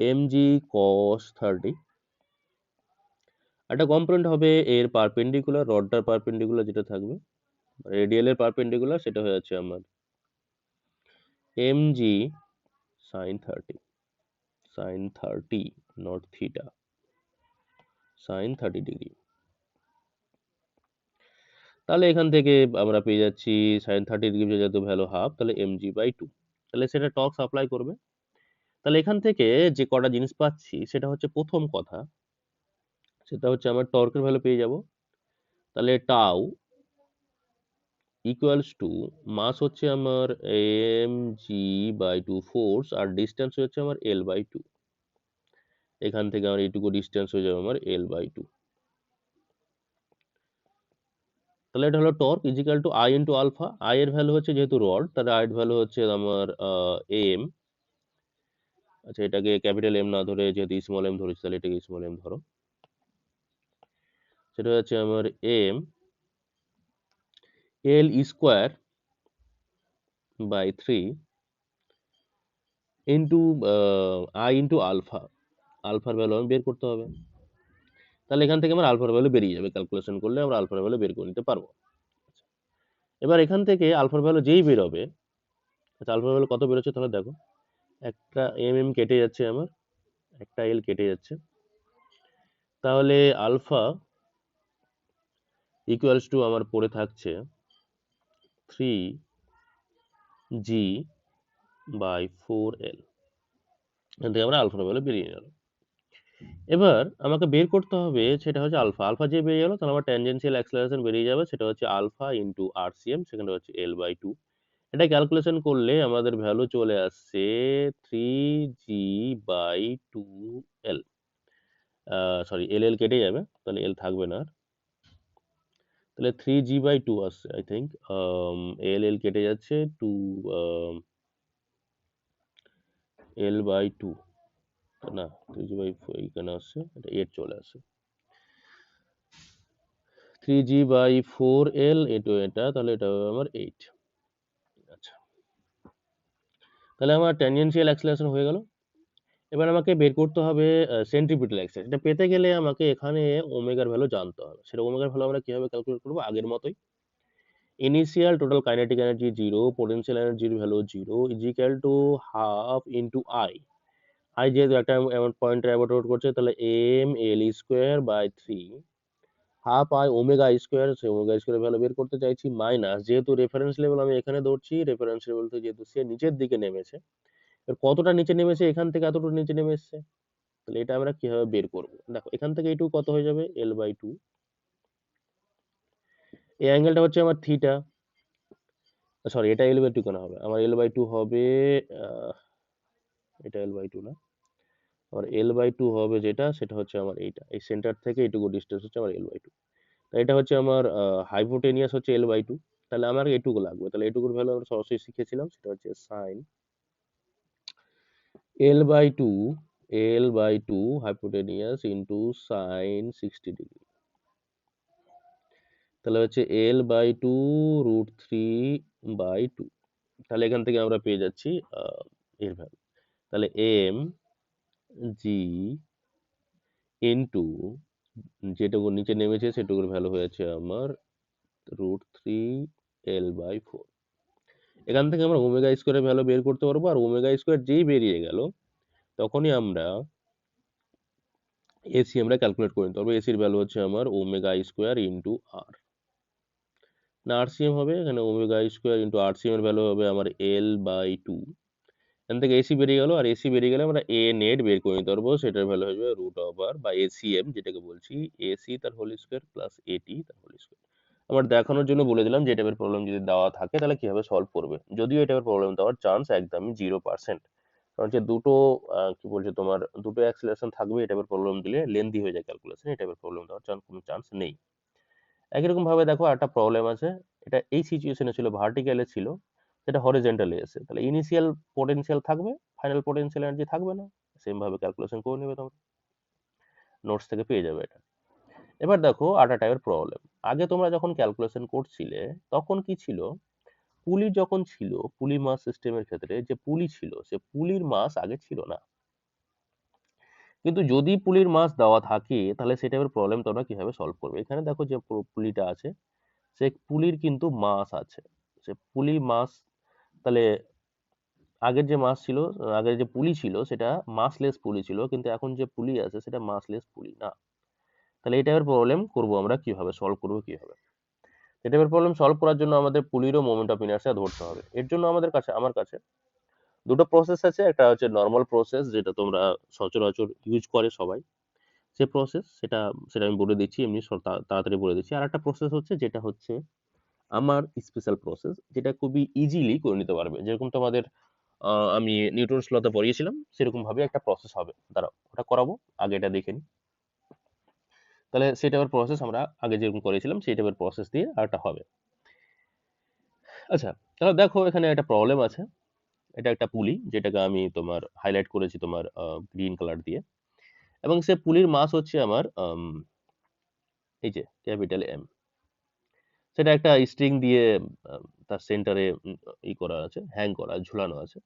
mg cos 30। একটা কম্পোনেন্ট হবে এর পারপেন্ডিকুলার, রডটার পারপেন্ডিকুলার যেটা থাকবে, রেডিয়ালের পারপেন্ডিকুলার, সেটা হয়ে যাচ্ছে আমার MG sine 30, sine 30 not theta, sine 30 degree. তাহলে এখান থেকে আমরা পেয়ে যাচ্ছি সাইন 30 ডিগ্রি যেহেতু ভ্যালু হাফ, তাহলে mg/2, তাহলে সেটা টর্ক সাপ্লাই করবে। তাহলে এখান থেকে যে কটা জিনিস পাচ্ছি সেটা হচ্ছে, প্রথম কথা সেটা হচ্ছে আমার টর্কের ভ্যালু পেয়ে যাব, তাহলে টাউ ইকুয়ালস টু, মাস হচ্ছে আমার mg/2 ফোর্স, আর ডিস্টেন্স হচ্ছে আমার L/2, এখান থেকে আমার এইটুকু ডিস্টেন্স হয়ে যাবে আমার L/2। তাহলে এটা হলো torque equal to I into alpha, I এর ভ্যালু হচ্ছে যেহেতু রড, তাহলে আই এর ভ্যালু হচ্ছে আমার এম, আচ্ছা এটাকে ক্যাপিটাল এম না ধরে যেহেতু স্মল এম ধরেছি, তাহলে এটাকে স্মল এম ধরো, সেটা হচ্ছে আমার M L square by 3 into I into alpha, আলফার ভ্যালু আমি বের করতে হবে, তাহলে এখান থেকে আমার আলফার ভ্যালু বেরিয়ে যাবে, ক্যালকুলেশন করলে আমরা আলফার ভ্যালু বের করে নিতে পারবো। এবার এখান থেকে আলফার ভ্যালু যেই বেরোবে, আচ্ছা আলফার ভ্যালু কত বেরোচ্ছে তাহলে দেখো, একটা এম কেটে যাচ্ছে আমার, একটা এল কেটে যাচ্ছে, তাহলে আলফা ইকুয়ালস টু আমার পড়ে থাকছে 3G/4L, এখান থেকে আমরা আলফার ভ্যালু বেরিয়ে গেল। এবার আমাকে বের করতে হবে সেটা হচ্ছে আলফা, আলফা যে বেরিয়ে গেল, তাহলে আমার ট্যানজেনশিয়াল অ্যাক্সেলারেশন বেরিয়ে যাবে, সেটা হচ্ছে আলফা ইন্টু RCM, সেখানে হচ্ছে L/2। এটা ক্যালকুলেশন করলে আমাদের ভ্যালু চলে আসছে 3G/2L, সরি এল কেটে যাবে, তাহলে এল থাকবে না আর, তাহলে 3G/2 আসছে আই থিঙ্ক, এল কেটে যাচ্ছে, 2L/2 না, 3G/4 এইখানে আসছে, এটা 8 চলে আসে, 3G/4L এটা, তাহলে এটা হবে আমার 8। আচ্ছা, তাহলে আমার ট্যানজেনশিয়াল অ্যাক্সেলারেশন হয়ে গেল। এবার আমাকে বের করতে হবে সেন্ট্রিপিটাল অ্যাক্সেলারেশন, এটা পেতে গেলে আমাকে এখানে ওমেগার ভ্যালু জানতে হবে, সেটা ওমেগার ভ্যালু আমরা কিভাবে ক্যালকুলেট করবো, আগের মতোই, initial total kinetic energy 0, potential এনার্জির value 0 equal to half into I, যেহেতু একটা পয়েন্টে অ্যাবাউট রোড করছে, তাহলে m L square by 3 half I omega square, সেই ওমেগা স্কোয়ার ভ্যালু বের করতে চাইছি, মাইনাস যেহেতু রেফারেন্স লেভেল আমি এখানে ধরছি, রেফারেন্স লেভেল থেকে যেহেতু সে নিচের দিকে নেমেছে, এবার কতটা নিচে নেমেছে, এখান থেকে এতটুকু নিচে নেমে এসছে, তাহলে এটা আমরা কিভাবে বের করবো? দেখো এখান থেকে এইটুকু কত হয়ে যাবে, L/2। এই অ্যাঙ্গেলটা হচ্ছে আমার থিটা, সরি এটা L/2 কেন হবে, আমার L/2 হবে আহ, এটা L/2 না, আমার L/2 হবে যেটা, সেটা হচ্ছে আমার এইটা, এই সেন্টার থেকে এইটুকু ডিস্টেন্স হচ্ছে আমার L/2। এটা হচ্ছে আমার হাইপোটেনিয়াস হচ্ছে L/2, তাহলে আমার এটুকু লাগবে, তাহলে এটুকুর ভ্যালু আমরা সরাসরি শিখেছিলাম, সেটা হচ্ছে sine L/2, L/2 hypotenuse into sine 60 degree, তাহলে হচ্ছে L/2 √3/2। তাহলে এখান থেকে আমরা পেয়ে যাচ্ছি এর ভ্যালু, তাহলে এম জি ইন্টু যেটুকু নিচে নেমেছে সেটুকুর ভ্যালু হয়েছে আমার √3L/4। এখান থেকে আমরা ওমেগা স্কোয়ারের ভ্যালু বের করতে পারবো, আর ওমেগা স্কোয়ার যেই বেরিয়ে গেল তখনই আমরা এসি আমরা ক্যালকুলেট করে নিতে পারবো। এসির ভ্যালু হচ্ছে আমার ওমেগা স্কোয়ার ইন্টু আর, না আরসিএম হবে, এখানে ওমেগা স্কোয়ার ইন্টু আরসিএম এর ভ্যালু হবে আমার L/2। এখান থেকে এসি বেরিয়ে গেল, আর এসি বেরিয়ে গেলে আমরা এ নেট বের করে নিতে পারবো, সেটার ভ্যালু হবে √, বা এসিএম যেটাকে বলছি, এসি তার হোল স্কোয়ার প্লাস এটি তার হোল স্কোয়ার। আমার দেখানোর জন্য বলে দিলাম যে এই টাইপের প্রবলেম যদি দেওয়া থাকে তাহলে কিভাবে সলভ করবে, যদিও এই টাইপের প্রবলেম দেওয়ার চান্স একদমই 0%। কারণ হচ্ছে দুটো কি বলছে তোমার, দুটো অ্যাক্সিলারেশন থাকবে, এই টাইপের প্রবলেম দিলে লেন্দি হয়ে যায় ক্যালকুলেশন, এই টাইপের প্রবলেম দেওয়ার কোনো চান্স নেই। একই রকম ভাবে দেখো একটা প্রবলেম আছে, এটা এই সিচুয়েশনে ছিল, ভার্টিক্যালে ছিল, সেটা হরিজন্টালে এসে, তাহলে ইনিশিয়াল পোটেনশিয়াল থাকবে, ফাইনাল পোটেনশিয়াল এনার্জি থাকবে না, সেম ভাবে ক্যালকুলেশন করে নেবে, তোমরা নোটস থেকে পেয়ে যাবে এটা। এবার দেখো আরেকটা টাইপের প্রবলেম, আগে তোমরা যখন ক্যালকুলেশন করছিলে তখন কি ছিল, পুলি যখন ছিল, পুলি মাস সিস্টেমের ক্ষেত্রে যে পুলি ছিল, সে পুলির মাস আগে ছিল না, কিন্তু যদি পুলির মাস দেওয়া থাকে তাহলে সেই টাইপের প্রবলেম তোমরা কিভাবে সলভ করবে? এখানে দেখো যে পুলিটা আছে, সে পুলির কিন্তু মাস আছে, সে পুলি মাস, তাহলে আগের যে মাস ছিল, আগের যে পুলি ছিল সেটা মাসলেস পুলি ছিল, কিন্তু এখন যে পুলি আছে সেটা মাসলেস পুলি না। তাহলে এই টাইপের প্রবলেম করবো আমরা কিভাবে, সলভ করবো কিভাবে? এই টাইপের প্রবলেম সলভ করার জন্য আমাদের পুলিরও মোমেন্ট অফ ইনার্শিয়া ধরতে হবে। এর জন্য আমাদের কাছে, আমার কাছে দুটো প্রসেস আছে, একটা হচ্ছে নর্মাল প্রসেস যেটা তোমরা সচরাচর ইউজ করে সবাই, যে প্রসেস সেটা সেটা আমি বলে দিচ্ছি, এমনি তাড়াতাড়ি বলে দিচ্ছি। আর একটা প্রসেস হচ্ছে যেটা হচ্ছে আমার স্পেশাল প্রসেস, যেটা খুবই ইজিলি করে নিতে পারবে, যেরকম তোমাদের আমি নিউটনস লতে পড়িয়েছিলাম সেরকম ভাবে একটা প্রসেস হবে, দাঁড়াও ওটা করাবো, আগে এটা দেখে নিই। তাহলে সেই টাইপের প্রসেস আমরা আগে যেরকম করেছিলাম সেই টাইপের প্রসেস দিয়ে আরেকটা হবে। আচ্ছা, তাহলে দেখো এখানে একটা প্রবলেম আছে, এটা একটা পুলি যেটাকে আমি তোমার হাইলাইট করেছি তোমার গ্রিন কালার দিয়ে, এবং সে পুলির মাস হচ্ছে আমার এই যে ক্যাপিটাল এম, সেটা একটা স্ট্রিং দিয়ে তার সেন্টারে ই করা আছে, হ্যাং করা, ঝুলানো আছে।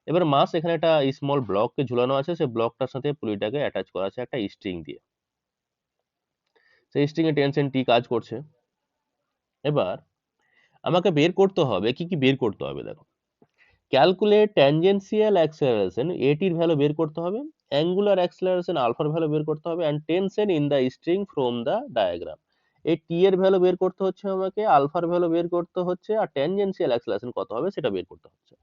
এবার মাস এখানে একটা স্মল ব্লককে ঝুলানো আছে, সেই ব্লকটার সাথে পুলিটাকে অ্যাটাচ করা আছে একটা স্ট্রিং দিয়ে, সেই স্ট্রিং এ টেনশন টি কাজ করছে। এবার আমাকে বের করতে হবে, কি কি বের করতে হবে দেখো, ক্যালকুলেট ট্যানজেনশিয়াল অ্যাক্সেলারেশন এটির ভ্যালু বের করতে হবে, অ্যাঙ্গুলার অ্যাক্সেলারেশন আলফার ভ্যালু বের করতে হবে, and tension in the string from the diagram. এই টি এর ভ্যালু বের করতে হচ্ছে আমাকে, আলফার ভ্যালু বের করতে হচ্ছে, আর ট্যানজেনশিয়াল অ্যাক্সেলারেশন কত হবে সেটা বের করতে হচ্ছে।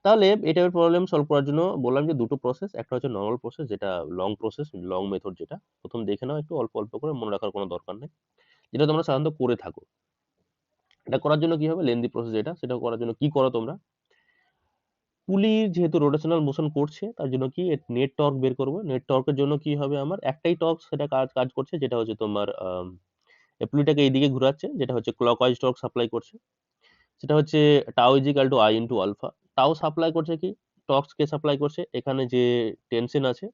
তাহলে এই টাইপের প্রবলেম সলভ করার জন্য বললাম যে দুটো প্রসেস, একটা হচ্ছে নর্মাল প্রসেস যেটা লং প্রসেস, লং মেথড, যেটা প্রথম দেখে নাও একটু অল্প অল্প করে, মনে রাখার কোনো দরকার নেই, যেটা তোমরা সাধারণত করে থাকো। এটা করার জন্য কি হবে, লেন্দি প্রসেস যেটা, সেটা করার জন্য কি করো তোমরা, পুলি যেহেতু রোটেশনাল মোশন করছে তার জন্য কি নেট টর্ক বের করবো, নেট টর্কের জন্য কি হবে, আমার একটাই টর্ক সেটা কাজ কাজ করছে, যেটা হচ্ছে তোমার পুলিটাকে এইদিকে ঘোরাচ্ছে, যেটা হচ্ছে ক্লকওয়াইজ টর্ক সাপ্লাই করছে, সেটা হচ্ছে tau equal to I into alpha. Tau supply করছে কি, টর্কস কে সাপ্লাই করছে, এখানে যে টেনশন আছে,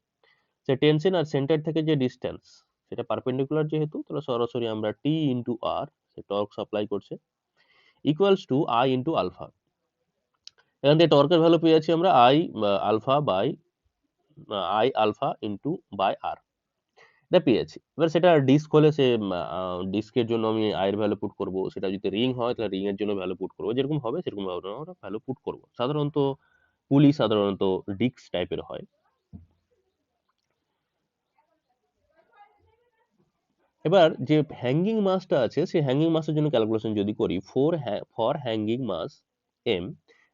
সে টেনশন আর সেন্টার থেকে যে ডিস্টেন্স, সেটা পারপেন্ডিকুলার যেহেতু, তাহলে সরাসরি আমরা টি ইন্টু আর, সে টর্ক সাপ্লাই করছে, equals to I into alpha. এখান থেকে টর্কের ভ্যালু পেয়ে যাচ্ছি আমরা alpha by I alpha into by r, এটা পেয়েছি। এবার সেটা ডিস্ক হলে সে ডিস্কের জন্য আমি আই এর ভ্যালু পুট করবো, সেটা যদি রিং হয় তাহলে রিং এর জন্য ভ্যালু পুট করবো, যেরকম হবে সেরকম ভাবে আমরা ভ্যালু পুট করবো। সাধারণত পুলি সাধারণত ডিস্ক টাইপের হয়। এবার যে হ্যাঙ্গিং মাসটা আছে সেই হ্যাঙ্গিং মাসের জন্য ক্যালকুলেশন যদি করি for hanging mass M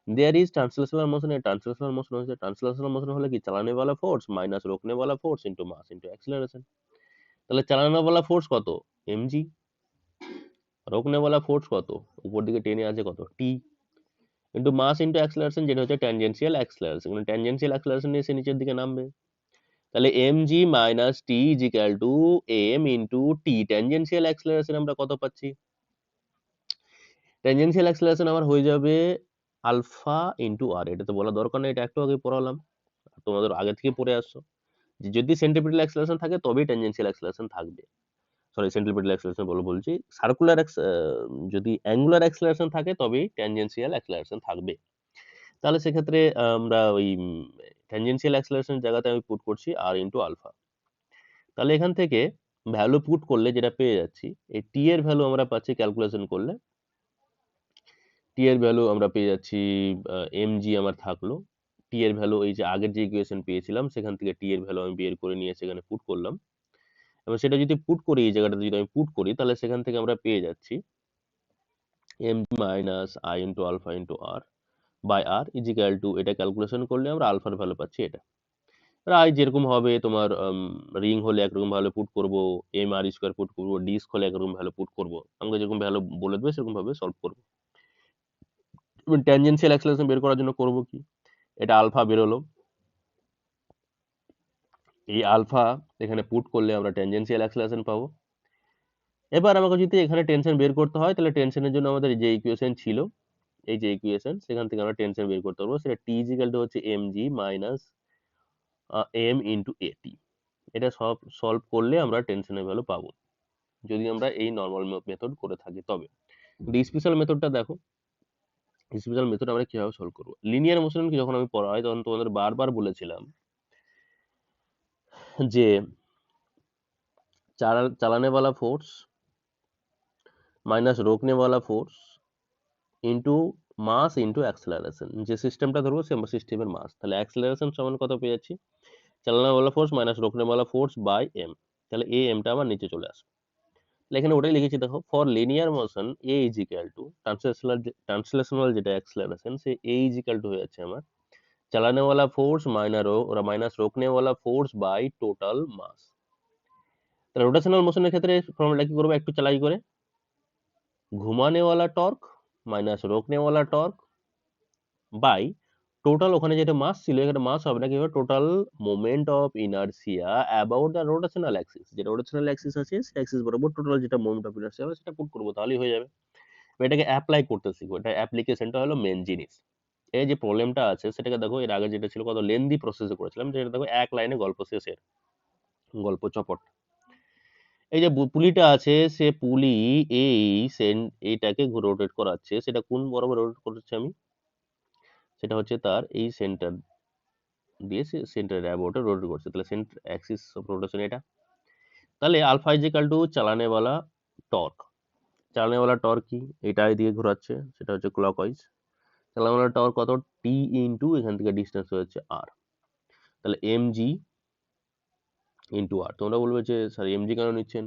there is translational motion. এ ট্রান্সলেশনাল মোশন হচ্ছে, ট্রান্সলেশনাল মোশন হলে কি চালানে वाला ফোর্স মাইনাস রোকনে वाला force into mass into acceleration. তাহলে চালানে वाला ফোর্স কত, mg, রোকনে वाला ফোর্স কত, উপর দিকে টেনে আছে কত, t, into mass into acceleration যেটা হচ্ছে ট্যানজেনশিয়াল অ্যাক্সিলারেশন, মানে ট্যানজেনশিয়াল অ্যাক্সিলারেশন নিয়ে সে নিচের দিকে নামবে। তাহলে mg minus t is equal to m into t, tangential acceleration আমরা কত পাচ্ছি, ট্যানজেনশিয়াল অ্যাক্সিলারেশন আমার হয়ে যাবে আলফা ইনটু আর। এটা তো বলা দরকার নেই, এটা একটু আগে পড়ালাম, তোমাদের আগে থেকে পড়ে আসছো যে যদি সেন্ট্রিপিটাল অ্যাক্সিলারেশন থাকে তবেই ট্যানজেনশিয়াল অ্যাক্সিলারেশন থাকবে। সরি, সেন্ট্রিপিটাল অ্যাক্সিলারেশন বলছি, সার্কুলার যদি অ্যাঙ্গুলার অ্যাক্সিলারেশন থাকে তবেই ট্যানজেনশিয়াল অ্যাক্সিলারেশন থাকবে। তাহলে সেক্ষেত্রে আমরা ওই ট্যানজেনশিয়াল অ্যাক্সিলারেশন জায়গাতে আমি পুট করছি আর ইনটু আলফা। তাহলে এখান থেকে ভ্যালু পুট করলে যেটা পেয়ে যাচ্ছি, এই টি এর ভ্যালু আমরা পাচ্ছি ক্যালকুলেশন করলে, টি এর ভ্যালু আমরা পেয়ে যাচ্ছি mg আমার থাকলো, টি এর ভ্যালু এই যে আগের যে ইকুয়েশন পেয়েছিলাম সেখান থেকে টি এর ভ্যালু আমি বের করে নিয়ে সেখানে পুট করলাম, এবং সেটা যদি পুট করি এই জায়গাটাতে যদি আমি পুট করি তাহলে সেখান থেকে আমরা পেয়ে যাচ্ছি mg minus I into alpha into R by R is equal to, এটা ক্যালকুলেশন করলে আমরা আলফার ভ্যালু পাচ্ছি এটা। আই যেরকম হবে তোমার রিং হলে একরকম ভ্যালু পুট করবো, এম আর স্কোয়ার পুট করবো, ডিস্ক হলে একরকম ভ্যালু পুট করবো, আমাকে যেরকম ভ্যালু বলে দেবে সেরকম ভাবে সলভ করবো। ট্যানজেনশিয়াল অ্যাক্সিলারেশন বের করার জন্য করবো কি, এটা আলফা বেরোলো, এই আলফা এখানে পুট করলে আমরা ট্যানজেনশিয়াল অ্যাক্সিলারেশন পাবো। এবার আমাকে যদি এখানে টেনশন বের করতে হয় তাহলে টেনশনের জন্য আমাদের যে ইকুয়েশন ছিল, এই যে ইকুয়েশন সেখান থেকে আমরা টেনশন বের করতে পারবো, সেটা টি ইজিক্যাল টু হচ্ছে mg minus m into at। এটা সব সলভ করলে আমরা টেনশনের ভ্যালু পাবো যদি আমরা এই নর্মাল মেথড করে থাকি তবে। স্পেশাল মেথডটা দেখো, স্পেশাল মেথড আমরা কিভাবে সলভ করবো। লিনিয়ার মোশন যখন আমি পড়াই তখন তোমাদের বারবার বলেছিলাম যে চালানে वाला फोर्स माइनस रोकने वाला force into mass into acceleration, যে সিস্টেমটা ধরবো সে সিস্টেমের মাস, তাহলে অ্যাক্সেলারেশন সমান কত পেয়ে যাচ্ছি, চালানে वाला फोर्स মাইনাস रोकने वाला फोर्स বাই এম, তাহলে এ এমটা আমার নিচে চলে আসবে। তাহলে এখানে ওটাই লিখেছি দেখো, for linear motion a is equal to translational যেটা অ্যাক্সেলারেশন সে এ ইজ ইকুয়াল টু হয়ে যাচ্ছে আমার চালানে वाला फोर्स माइनस रोकने वाला फोर्स बाय টোটাল মাস। তাহলে রোটেশনাল মোশনের ক্ষেত্রে ফর্মুলা কি করবো একটু চালাই করে, ঘুমানে वाला টর্ক মাইনাস রোকনে वाला টর্ক বাই টোটাল, ওখানে যেটা মাস ছিল এখানে মাস হবে না, কি হবে total moment of inertia about the rotational Axis, যেটা রোটেশনাল অ্যাক্সিস আছে সেই অ্যাক্সিস বরাবর টোটাল যেটা মোমেন্ট অফ ইনারশিয়া হবে সেটা পুট করবো তাহলেই হয়ে যাবে। এটাকে অ্যাপ্লাই করতে শিখবো, এটা অ্যাপ্লিকেশনটা হলো মেন জিনিস। এই যে প্রবলেমটা আছে সেটাকে দেখো, এর আগে যেটা ছিল কত লেন্দি প্রসেসে করেছিলাম, যেটা দেখো এক লাইনে গল্প শেষের গল্প চপট। এই যে পুলিটা আছে সে পুলি এই এইটাকে রোটেট করাচ্ছে, সেটা কোন বরাবর রোটেট করছে আমি, সেটা হচ্ছে তার এই সেন্টার দিয়ে সেন্টার অ্যাবাউটে রোটেট করছে, তাহলে সেন্টার অ্যাক্সিস অফ রোটেশন এটা। তাহলে আলফা ইজ ইকুয়াল টু চালানে वाला টর্ক, চালানে वाला টর্ক কি, এটা দিয়ে ঘোরাচ্ছে সেটা হচ্ছে ক্লকওয়াইজ, চালানে वाला টর্ক কত টি ইনটু এখান থেকে ডিসটেন্স হচ্ছে আর, তাহলে mg ইনটু আর। তোমরা বলবে যে স্যার mg কেন নিচ্ছেন,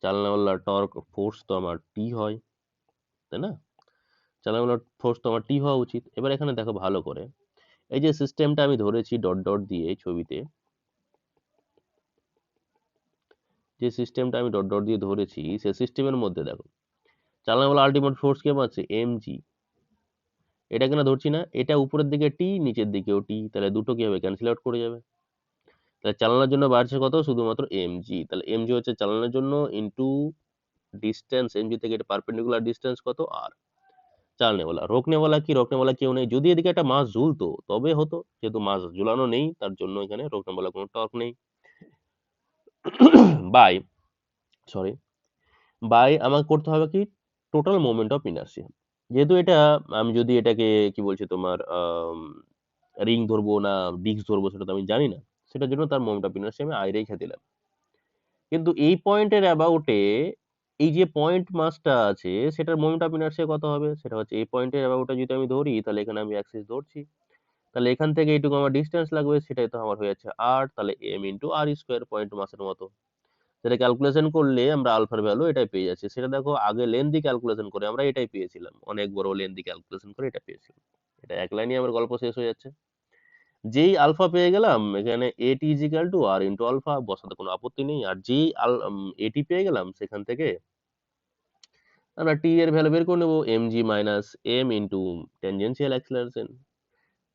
চালানে वाला টর্ক ফোর্স তো আমার টি হয়, তাই না, চালানে वाला ফোর্স তো আমার টি হওয়া উচিত। এবার এখানে দেখো ভালো করে, এই যে সিস্টেমটা আমি ধরেছি ডট ডট দিয়ে ছবিতে, যে সিস্টেমটা আমি ডট ডট দিয়ে ধরেছি সেই সিস্টেমের মধ্যে দেখো চালানে वाला আলটিমেট ফোর্স কেমন আছে mg, এটা কেন ধরছি না, এটা উপরের দিকে টি নিচের দিকেও টি, তাহলে দুটো কি হবে ক্যান্সেল আউট করে যাবে, তাহলে চালানোর জন্য বাড়ছে কত শুধুমাত্র mg, তাহলে mg হচ্ছে চালানোর জন্য ইনটু ডিস্টেন্স, mg থেকে এটা পারপেন্ডিকুলার ডিস্টেন্স কত আর, চালানে वाला রোকনে वाला কি, রোকনে वाला কেউ নেই, যদি এদিকে একটা মাস ঝুলতো তবে হতো, যেহেতু মাস ঝুলানো নেই তার জন্য এখানে রোকনে वाला কোনো টর্ক নেই। বাই সরি বাই আমাকে করতে হবে কি টোটাল মোমেন্ট অফ ইনার্সিয়া, যেহেতু এটা আমি যদি এটাকে কি বলছি তোমার রিং ধরবো না ডিস্ক ধরবো সেটা তো আমি জানি না, সেটার জন্য তার মোমেন্ট অফ ইনার্সিয়া আমি আই রেখে দিলাম। কিন্তু এই পয়েন্টের অ্যাবাউটে এই যে পয়েন্ট মাসটা আছে সেটার মোমেন্ট অফ ইনার্সিয়া কত হবে, সেটা হচ্ছে এই পয়েন্টের অ্যাবাউটে যদি আমি ধরি তাহলে এখানে আমি অ্যাক্সিস ধরছি, তাহলে এখান থেকে এইটুকু আমার ডিস্টেন্স লাগবে সেটাই তো আমার হয়ে যাচ্ছে আর, তাহলে এম ইন্টু আর স্কোয়ার পয়েন্ট মাসের মতো। সেটা ক্যালকুলেশন করলে আমরা আলফার ভ্যালু এটাই পেয়ে যাচ্ছি। সেটা দেখো আগে লেন্থি ক্যালকুলেশন করে আমরা এটাই পেয়েছিলাম, অনেক বড় লেন্থি ক্যালকুলেশন করে এটা পেয়েছিলাম। এটা এক লাইনে আমার গল্প শেষ হয়ে যাচ্ছে। যেই আলফা পেয়ে গেলাম এখানে এটি ইজিক্যাল টু আর ইন্টু আলফা বসাতে কোনো আপত্তি নেই। আর যেই এটি পেয়ে গেলাম সেখান থেকে আমরা টি এর ভ্যালু বের করে নেবো এম জি minus M into tangential acceleration.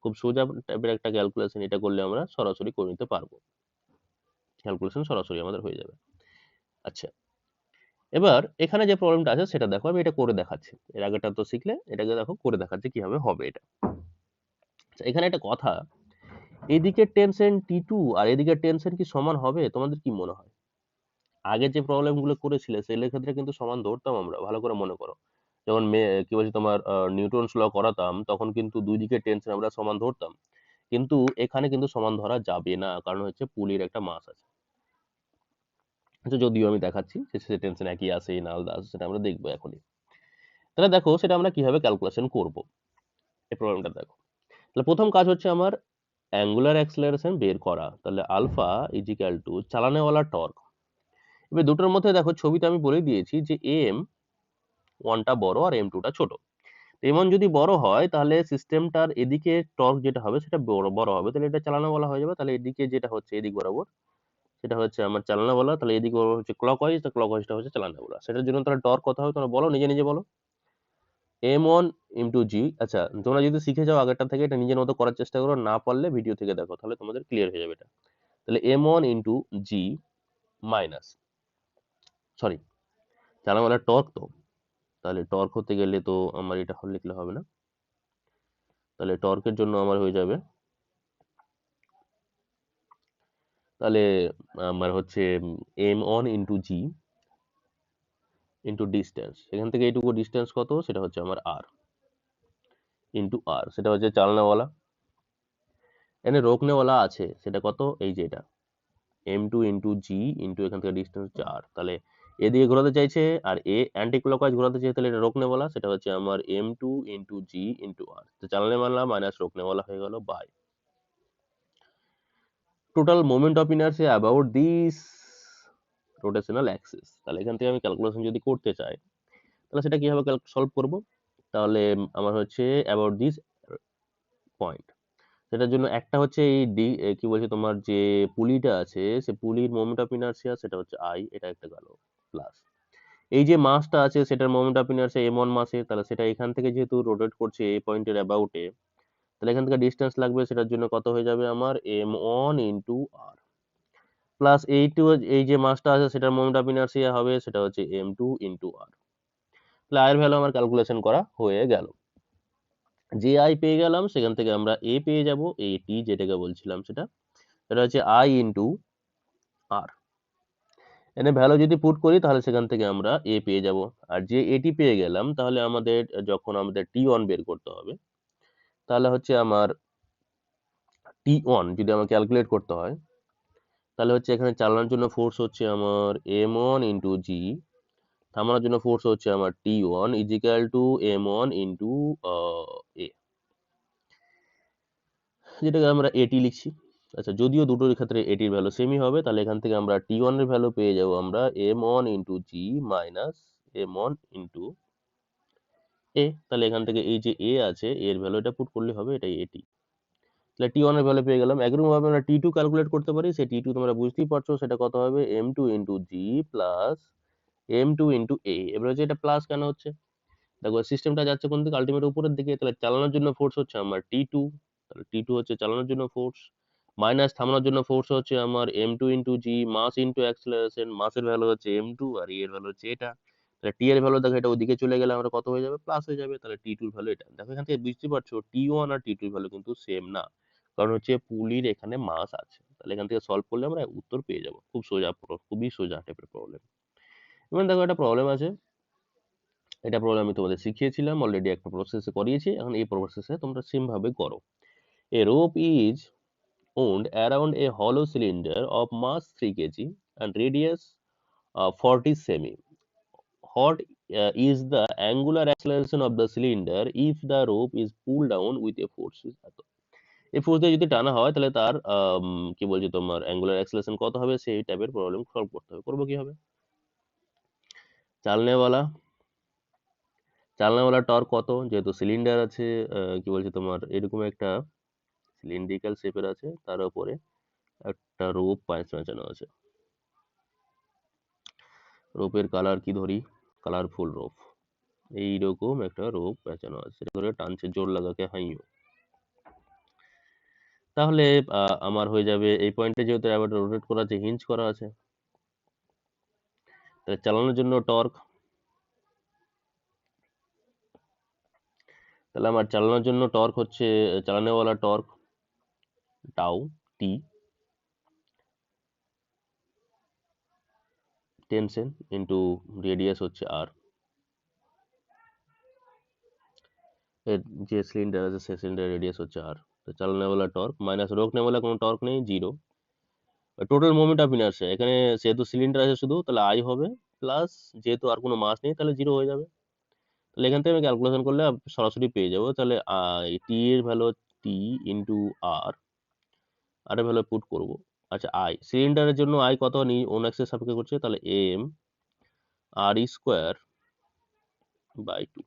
খুব সোজা টাইপের একটা ক্যালকুলেশন, এটা করলে আমরা সরাসরি করে নিতে পারবো, ক্যালকুলেশন সরাসরি আমাদের হয়ে যাবে। আচ্ছা, এবার এখানে যে প্রবলেমটা আছে সেটা দেখো, আমি এটা করে দেখাচ্ছি। এর আগেটা তো শিখলে, এটাকে দেখো করে দেখাচ্ছি কিভাবে হবে এটা। আচ্ছা, এখানে একটা কথা, এদিকের টেনশন টি টু আর এদিকের টেনশন কি সমান হবে? তোমাদের কি মনে হয়? আগে যে প্রবলেম গুলো করেছিলে সেগুলোর ক্ষেত্রে কিন্তু সমান ধরতাম আমরা, ভালো করে মনে করো। যখন কি বলছি তোমার নিউটনস ল করাতাম তখন কিন্তু দুই দিকের টেনশন আমরা সমান ধরতাম, কিন্তু এখানে কিন্তু সমান ধরা যাবে না, কারণ হচ্ছে পুলির একটা মাস আছে। আচ্ছা, যদিও আমি দেখাচ্ছি সে টেনশন একই আছে না আলাদা আছে সেটা আমরা দেখবো এখনই। তাহলে দেখো সেটা আমরা কিভাবে ক্যালকুলেশন করব, এই প্রবলেমটা দেখো। তাহলে প্রথম কাজ হচ্ছে আমার অ্যাঙ্গুলার অ্যাক্সেলারেশন বের করা। তাহলে আলফা ইজিক্যাল টু চালানেওয়ালা টর্ক। এবার দুটোর মধ্যে দেখো ছবিতে আমি বলে দিয়েছি যে এম ওয়ানটা বড় আর এম টুটা ছোট। এমন যদি বড় হয় তাহলে সিস্টেমটার এদিকে টর্ক যেটা হবে সেটা বড় বড় হবে, তাহলে এটা চালানো বলা হয়ে যাবে। তাহলে এদিকে যেটা হচ্ছে এদিক বরাবর সেটা হচ্ছে আমার চালানো বলা, তাহলে এদিক বরাবর হচ্ছে ক্লক ওয়াইজ, তো ক্লক ওয়াইজটা হচ্ছে চালানো বলা। সেটার জন্য তাহলে টর্ক কত হবে তোমরা বলো, নিজে নিজে বলো। এম ওয়ান ইন্টু জি। আচ্ছা, তোমরা যদি শিখে যাও আগেরটা থেকে এটা নিজের মতো করার চেষ্টা করো, না পারলে ভিডিও থেকে দেখো, তাহলে তোমাদের ক্লিয়ার হয়ে যাবে এটা। তাহলে এম ওয়ান ইন্টু জি মাইনাস, সরি চালানো বলা টর্ক তো, তাহলে টর্ক হতে গেলে তো আমার এটা লিখলে হবে না, তাহলে টর্কের জন্য আমার হয়ে যাবে, তাহলে আমার হচ্ছে M one into G into distance, এখান থেকে এইটুকু ডিস্টেন্স কত সেটা হচ্ছে আমার আর ইন্টু আর, সেটা হচ্ছে চালনাওয়ালা। এখানে রোকনেওয়ালা আছে সেটা কত, এই যে এটা M two into G into এখান থেকে ডিস্টেন্স হচ্ছে আর। তাহলে এদিকে ঘোরাতে চাইছে আর এ অ্যান্টি ক্লকওয়াইজ ঘোরাতে চাইছে, তাহলে এটা রোকনেওয়ালা, সেটা হচ্ছে আমার M two into G into R. তো চালনেওয়ালা মাইনাস রোকনেওয়ালা হয়ে গেল by total moment of inertia about this rotational axis. তাহলে এখান থেকে আমি ক্যালকুলেশন যদি করতে চাই তাহলে সেটা কিভাবে সলভ করব, তাহলে আমার হচ্ছে অ্যাবাউট দিস পয়েন্ট। সেটার জন্য একটা হচ্ছে এই কি বলছে তোমার যে পুলিটা আছে সে পুলির মোমেন্ট অফ ইনার্সিয়া সেটা হচ্ছে আই, এটা একটা গেল প্লাস এই যে মাসটা আছে সেটার moment of inertia M one মাসে, তাহলে সেটা এখান থেকে যেহেতু রোটেট করছে এই পয়েন্টের অ্যাবাউটে, তাহলে এখান থেকে ডিস্টেন্স লাগবে, সেটার জন্য কত হয়ে যাবে আমার এম ওয়ান ইন্টু আর প্লাস এই টু, এই যে মাসটা আছে সেটার মোমেন্ট অফ ইনার্সিয়া হবে সেটা হচ্ছে এম টু ইন্টু আর। তাহলে আয়ের ভ্যালু আমার ক্যালকুলেশন করা হয়ে গেল। যে আই পেয়ে গেলাম সেখান থেকে আমরা এ পেয়ে যাব, এ টি যেটাকে বলছিলাম সেটা, সেটা হচ্ছে আই ইন্টু আর। এনে ভ্যালু যদি পুট করি তাহলে সেখান থেকে আমরা এ পেয়ে যাব। আর যে এটি পেয়ে গেলাম তাহলে আমাদের যখন আমাদের টি ওয়ান বের করতে হবে তাহলে হচ্ছে আমার টি ওয়ান যদি আমার ক্যালকুলেট করতে হয় তাহলে হচ্ছে এখানে চালানোর জন্য ফোর্স হচ্ছে আমার এম ওয়ান ইন্টু জি, থামানোর জন্য ফোর্স হচ্ছে আমার T one equal to m one into a, যেটাকে আমরা এটি লিখছি। আচ্ছা, যদিও দুটোর ক্ষেত্রে এটির ভ্যালু সেমই হবে, তাহলে এখান থেকে আমরা টি ওয়ান এর ভ্যালু পেয়ে যাবো আমরা এম ওয়ান ইন্টু জি মাইনাস এম ওয়ান ইন্টু এ। তাহলে এখান থেকে এই যে এ আছে এর ভ্যালু এটা পুট করলে হবে এটাই এটি। তাহলে টি ওয়ান এর ভ্যালু পেয়ে গেলাম। একরকম ভাবে আমরা টি টু ক্যালকুলেট করতে পারি, সেই টি টু তোমরা বুঝতেই পারছো সেটা কত হবে m two into g plus m two into a. এবার হচ্ছে এটা প্লাস কেন হচ্ছে, দেখো সিস্টেমটা যাচ্ছে কোন দিকে, আলটিমেট উপরের দিকে, তাহলে চালানোর জন্য ফোর্স হচ্ছে আমার টি টু, তাহলে টি টু হচ্ছে চালানোর জন্য ফোর্স মাইনাস থামানোর জন্য ফোর্স হচ্ছে আমার এম টু ইন্টু জি মাস ইন্টু অ্যাক্সেলারেশন, মাসের ভ্যালু হচ্ছে এম টু আর এর ভ্যালু হচ্ছে এটা। তাহলে টি এর ভ্যালু দেখো এটা ওদিকে চলে গেলে আমরা কত হয়ে যাবে, প্লাস হয়ে যাবে। তাহলে টি টুর ভ্যালু এটা দেখো, এখান থেকে বুঝতে পারছো টি ওয়ান আর টি টুর ভ্যালু কিন্তু সেম না, কারণ হচ্ছে পুলির এখানে মাস আছে। তাহলে এখান থেকে সলভ করলে আমরা উত্তর পেয়ে যাবো, খুব সোজা, খুবই সোজা টাইপের প্রবলেম। এবার দেখো একটা প্রবলেম আছে, এটা প্রবলেম আমি তোমাদের শিখিয়েছিলাম অলরেডি, একটা প্রসেসে করিয়েছি, এখন এই প্রসেসে তোমরা সেম ভাবে করো। A rope is wound around a hollow cylinder of mass 3 kg and radius 40 semi. What is the angular acceleration of the cylinder if the rope is pulled down with a force? এই ফোর্স দিয়ে যদি টানা হয় তাহলে তার কি বলছি তোমার অ্যাঙ্গুলার অ্যাক্সেলারেশন কত হবে সেই টাইপের প্রবলেম সলভ করতে হবে। করবো কিভাবে? চালনেওয়ালা চালনাওয়ালা টর্ক কত, যেহেতু সিলিন্ডার আছে, কি বলছি তোমার এরকম একটা সিলিন্ড্রিক্যাল শেপের আছে, তার উপরে একটা রোপ পেঁচানো আছে। রোপের কালার কি ধরি? Colourful rope. এইরকম একটা রোপ পেঁচানো আছে, সেটা ধরে টানছে জোর লাগাকে হাইও। তাহলে আমার হয়ে যাবে এই পয়েন্টে, যেহেতু আবার রোটেট করা আছে, হিঞ্জ করা আছে, তাহলে চালানোর জন্য টর্ক, তাহলে আমার চালানোর জন্য টর্ক হচ্ছে চালানোওয়ালা টর্ক টাউ টি, টেনশন ইন্টু রেডিয়াস হচ্ছে আর, এর যে সিলিন্ডার আছে সেই সিলিন্ডার রেডিয়াস হচ্ছে আর। তো চালানোওয়ালা টর্ক মাইনাস রোকনেওয়ালা কোনো টর্ক নেই, zero. Total moment of inertia, এখানে যেহেতু সিলিন্ডার আছে শুধু, তাহলে আই হবে, প্লাস যেহেতু আর কোনো মাস নেই তাহলে জিরো হয়ে যাবে। তাহলে এখান থেকে আমি ক্যালকুলেশন করলে সরাসরি পেয়ে যাবো। তাহলে আই টি এর ভ্যালু টি ইন্টু আর, আর এর ভ্যালু পুট করবো। আচ্ছা, আই সিলিন্ডারের জন্য আই কত ওন এক্সের সাপেক্ষে করছে, তাহলে M R square by two.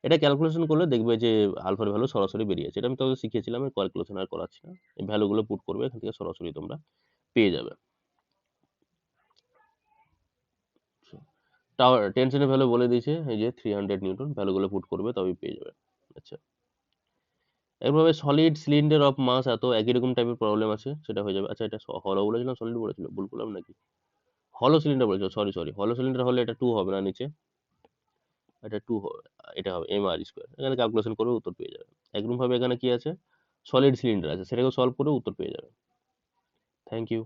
এটা ক্যালকুলেশন করলে দেখবে যে আলফার ভ্যালু সরাসরি বেরিয়েছে। এটা আমি তোকে শিখিয়েছিলাম, ক্যালকুলেশন আর করাচ্ছি না। এই ভ্যালুগুলো পুট করবে, এখান থেকে সরাসরি তোমরা পেয়ে যাবে। টাওয়ার টেনশনের ভ্যালু বলে দিয়েছে, এই যে 300 নিউটন, ভ্যালুগুলো পুট করবে তবেই পেয়ে যাবে। আচ্ছা, একইভাবে সলিড সিলিন্ডার অফ মাস এত, একই রকম টাইপের প্রবলেম আছে, সেটা হয়ে যাবে। আচ্ছা, এটা হলো বলেছিলাম সলিড বলেছিল, ভুল করলাম নাকি? হলো সিলিন্ডার বলেছিল, সরি সরি, হলো সিলিন্ডার হলে এটা 2 হবে না নিচে, এটা 2 হবে, এটা হবে এম আর স্কোয়ার। এখানে ক্যালকুলেশন করবে উত্তর পেয়ে যাবে। একরকম ভাবে এখানে কি আছে, সলিড সিলিন্ডার আছে, সেটাকেও সলভ করে উত্তর পেয়ে যাবে। Thank you.